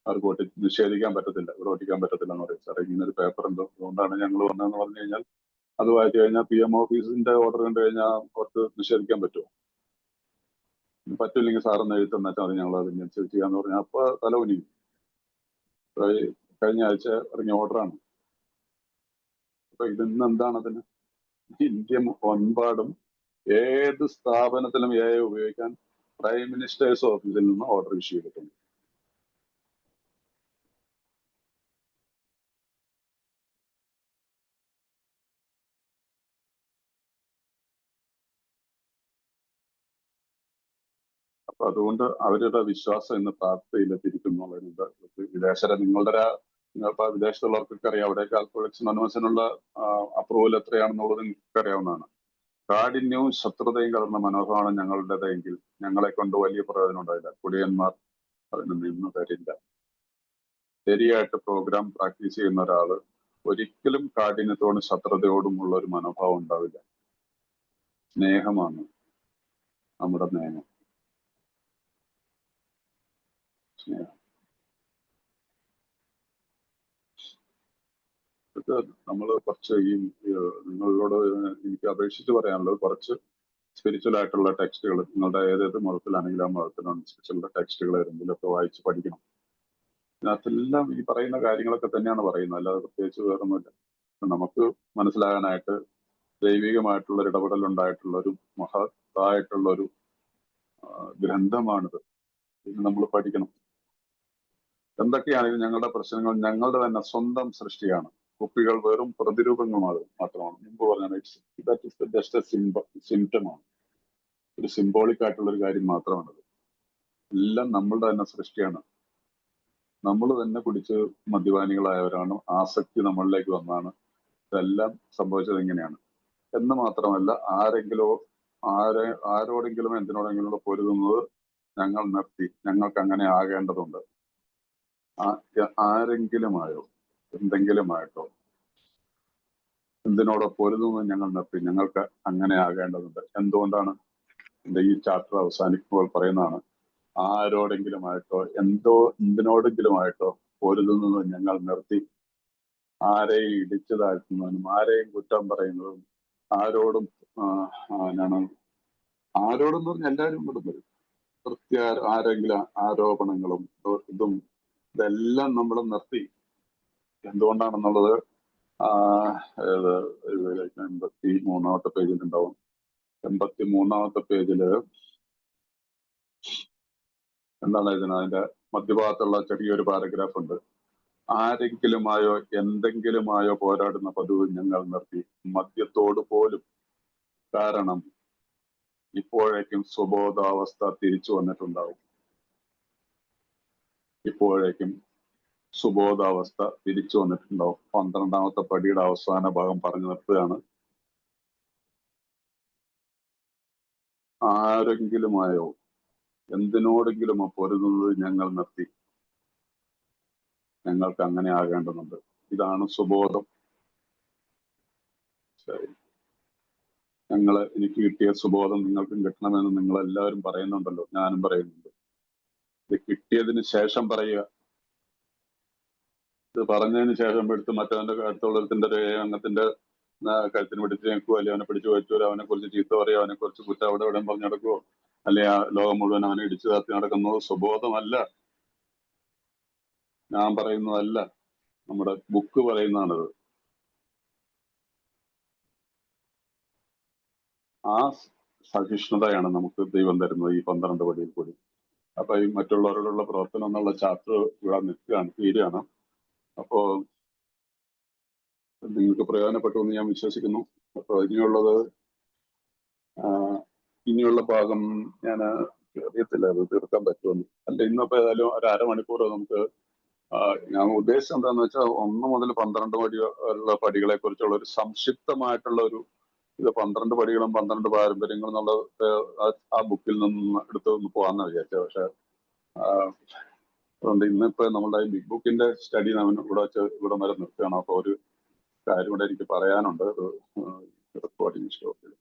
അവർക്ക് നിഷേധിക്കാൻ പറ്റത്തില്ല, ഇവിടെ ഒട്ടിക്കാൻ പറ്റത്തില്ല എന്ന് പറയും. സാറേ ഇങ്ങനെ ഒരു പേപ്പർ ഉണ്ടോ, അതുകൊണ്ടാണ് ഞങ്ങൾ വന്നതെന്ന് പറഞ്ഞു കഴിഞ്ഞാൽ അത് വായിച്ചു കഴിഞ്ഞാൽ PMO ഓഫീസിന്റെ ഓർഡർ കണ്ടു കഴിഞ്ഞാൽ അവർക്ക് നിഷേധിക്കാൻ പറ്റുമോ? പറ്റില്ലെങ്കിൽ സാറൊന്ന് എഴുത്തുന്ന വെച്ചാൽ അത് ഞങ്ങൾ അതിനനുസരിച്ച് ചെയ്യാന്ന് പറഞ്ഞാൽ അപ്പൊ തലകുനിക്കും. കഴിഞ്ഞ ആഴ്ച ഇറങ്ങിയ ഓർഡറാണ്. അപ്പൊ ഇതിന്ന് എന്താണ് അതിന്? ഇന്ത്യ ഒൻപാടും ഏത് സ്ഥാപനത്തിലും AI ഉപയോഗിക്കാൻ പ്രൈം മിനിസ്റ്റേഴ്സ് ഓഫീസിൽ നിന്ന് ഓർഡർ ഇഷ്യൂ ചെയ്തിട്ടുണ്ട്. അപ്പൊ അതുകൊണ്ട് അവരുടെ വിശ്വാസം ഇന്ന് പ്രാപ്തിയിലെത്തിരിക്കുന്നുള്ളത്. നിങ്ങളുടെ വിദേശത്തുള്ളവർക്കൊക്കെ അറിയാം, അവിടെ കാൽക്കുലേഷൻ അനുവദിച്ചിനുള്ള അപ്രൂവൽ എത്രയാണെന്നുള്ളത് നിങ്ങൾക്ക് അറിയാവുന്നതാണ്. കാഠിന്യവും ശത്രുതയും കലർന്ന മനോഭാവമാണ് ഞങ്ങളുടേതെങ്കിൽ ഞങ്ങളെ കൊണ്ട് വലിയ പ്രയോജനം ഉണ്ടായില്ല. കുടിയന്മാർ അതിന് നിന്ന് തരില്ല. ശരിയായിട്ട് പ്രോഗ്രാം പ്രാക്ടീസ് ചെയ്യുന്ന ഒരാള് ഒരിക്കലും കാഠിന്യത്തോടും ശത്രുതയോടും ഉള്ള ഒരു മനോഭാവം ഉണ്ടാവില്ല. സ്നേഹമാണ് നമ്മുടെ നിയമം. സ്നേഹം. നമ്മൾ കുറച്ച് നിങ്ങളോട് എനിക്ക് അപേക്ഷിച്ച് പറയാനുള്ളത് കുറച്ച് സ്പിരിച്വൽ ആയിട്ടുള്ള ടെക്സ്റ്റുകൾ നിങ്ങളുടെ ഏതേത് മതത്തിലാണെങ്കിലും ആ മതത്തിനനുസരിച്ചുള്ള ടെക്സ്റ്റുകൾ ഏതെങ്കിലുമൊക്കെ വായിച്ച് പഠിക്കണം. ഇതിനകത്തെല്ലാം ഈ പറയുന്ന കാര്യങ്ങളൊക്കെ തന്നെയാണ് പറയുന്നത്, അല്ലാതെ പ്രത്യേകിച്ച് വേറൊന്നുമില്ല. നമുക്ക് മനസ്സിലാകാനായിട്ട് ദൈവികമായിട്ടുള്ള ഒരു ഇടപെടൽ ഉണ്ടായിട്ടുള്ള ഒരു മഹത്തായിട്ടുള്ള ഒരു ഗ്രന്ഥമാണിത്. ഇത് നമ്മൾ പഠിക്കണം. എന്തൊക്കെയാണെങ്കിലും ഞങ്ങളുടെ പ്രശ്നങ്ങൾ ഞങ്ങളുടെ തന്നെ സ്വന്തം സൃഷ്ടിയാണ്. കുപ്പികൾ വെറും പ്രതിരൂപങ്ങൾ മാത്രമാണ്. മുമ്പ് പറഞ്ഞാൽ ജസ്റ്റ് സിംറ്റമാണ്, ഒരു സിംബോളിക് ആയിട്ടുള്ള ഒരു കാര്യം മാത്രമാണത്. എല്ലാം നമ്മളുടെ തന്നെ സൃഷ്ടിയാണ്. നമ്മൾ തന്നെ കുടിച്ച് മദ്യപാനികളായവരാണ്. ആസക്തി നമ്മളിലേക്ക് വന്നാണ് ഇതെല്ലാം സംഭവിച്ചത്. ഇങ്ങനെയാണ് എന്ന് മാത്രമല്ല, ആരോടെങ്കിലും എന്തിനോടെങ്കിലും പൊരുതുന്നത് ഞങ്ങൾ നിർത്തി. ഞങ്ങൾക്ക് അങ്ങനെ ആകേണ്ടതുണ്ട്. ആരെങ്കിലുമായോ എന്തെങ്കിലുമായിട്ടോ എന്തിനോടോ പൊരുതുന്നത് ഞങ്ങൾ നിർത്തി. ഞങ്ങൾക്ക് അങ്ങനെ ആകേണ്ടതുണ്ട്. എന്തുകൊണ്ടാണ്? എന്റെ ഈ ചാപ്റ്റർ അവസാനിക്കുമ്പോൾ പറയുന്നതാണ്, ആരോടെങ്കിലുമായിട്ടോ എന്തിനോടെങ്കിലുമായിട്ടോ പൊരുതുന്നത് ഞങ്ങൾ നിർത്തി. ആരെയും ഇടിച്ചു താഴ്ത്തുന്നതിനും ആരെയും കുറ്റം പറയുന്നതും ആരോടും ആരോടെന്ന് പറഞ്ഞാൽ എല്ലാവരും വിടുന്നത് ആരെങ്കിലും ആരോപണങ്ങളും ഇതും ഇതെല്ലാം നമ്മൾ നിർത്തി. എന്തുകൊണ്ടാണെന്നുള്ളത് 83-ാമത്തെ പേജിലുണ്ടാവും. 83-ാമത്തെ പേജില് എന്താണ് അതിന്റെ മധ്യഭാഗത്തുള്ള ചെറിയൊരു പാരഗ്രാഫ് ഉണ്ട്. ആരെങ്കിലുമായോ എന്തെങ്കിലുമായോ പോരാടുന്ന പതിവ് ഞങ്ങൾ നിർത്തി. മദ്യത്തോട് പോലും. കാരണം ഇപ്പോഴേക്കും സുബോധാവസ്ഥ തിരിച്ചു വന്നിട്ടുണ്ടാവും. ഇപ്പോഴേക്കും സുബോധാവസ്ഥ തിരിച്ചു വന്നിട്ടുണ്ടാവും. 12-ാമത്തെ പടിയുടെ അവസാന ഭാഗം പറഞ്ഞു നിർത്തുകയാണ്. ആരെങ്കിലുമായോ എന്തിനോടെങ്കിലും പൊരുതുന്നത് ഞങ്ങൾ നിർത്തി. ഞങ്ങൾക്ക് അങ്ങനെ ആകേണ്ടതുണ്ട്. ഇതാണ് സുബോധം. ശരി, എനിക്ക് കിട്ടിയ സുബോധം നിങ്ങൾക്കും കിട്ടണമെന്ന് നിങ്ങൾ എല്ലാവരും പറയുന്നുണ്ടല്ലോ, ഞാനും പറയുന്നുണ്ട്. ഇത് കിട്ടിയതിന് ശേഷം പറയുക. ഇത് പറഞ്ഞതിന് ശേഷം എടുത്ത് മറ്റവന്റെ അടുത്തുള്ളതിന്റെ ഒരു അംഗത്തിന്റെ കഴുത്തിന് പിടിച്ച് നിൽക്കുവോ, അല്ലെങ്കിൽ അവനെ പിടിച്ചു വെച്ചോ, അവനെ കുറിച്ച് ചീത്ത പറയുക, അവനെ കുറിച്ച് കുറ്റം അവിടെ എവിടെയും പറഞ്ഞു നടക്കുവോ, അല്ലെങ്കിൽ ആ ലോകം മുഴുവൻ അവനെ ഇടിച്ചു താത്തി നടക്കുന്നത് സുബോധമല്ല. ഞാൻ പറയുന്നതല്ല, നമ്മുടെ ബുക്ക് പറയുന്നതാണത്. ആ സഹിഷ്ണുതയാണ് നമുക്ക് ദൈവം തരുന്നത് ഈ 12 പടിയിൽ കൂടി. അപ്പൊ ഈ മറ്റുള്ളവരോടുള്ള പ്രവർത്തനം എന്നുള്ള ചാപ്റ്റർ ഇവിടെ തീരുകയാണ്. അപ്പോ നിങ്ങൾക്ക് പ്രയോജനപ്പെട്ടു എന്ന് ഞാൻ വിശ്വസിക്കുന്നു. അപ്പൊ ഇനിയുള്ള ഭാഗം ഞാൻ അറിയത്തില്ല അത് തീർക്കാൻ പറ്റുമെന്ന്. അല്ല, ഇന്നിപ്പോ ഏതായാലും ഒരു 1/2 മണിക്കൂർ നമുക്ക് ഞാൻ ഉദ്ദേശിച്ചത് എന്താന്ന് വെച്ചാൽ 1 മുതൽ 12 പടി ഉള്ള പടികളെ കുറിച്ചുള്ള ഒരു സംക്ഷിപ്തമായിട്ടുള്ള ഒരു ഇത് 12 പടികളും 12 പാരമ്പര്യങ്ങളും എന്നുള്ള ആ ബുക്കിൽ നിന്ന് എടുത്ത് ഒന്ന് പോകാമെന്ന് വിചാരിച്ചത്. പക്ഷെ അതുകൊണ്ട് ഇന്നിപ്പോ നമ്മുടെ ഈ ബിഗ് ബുക്കിന്റെ സ്റ്റഡി ഇവിടെ വരെ നിർത്തുകയാണ്. അപ്പൊ ഒരു കാര്യം കൂടെ എനിക്ക് പറയാനുണ്ട്. റെക്കോർഡിംഗ് സ്റ്റോപ്പ് ചെയ്തു.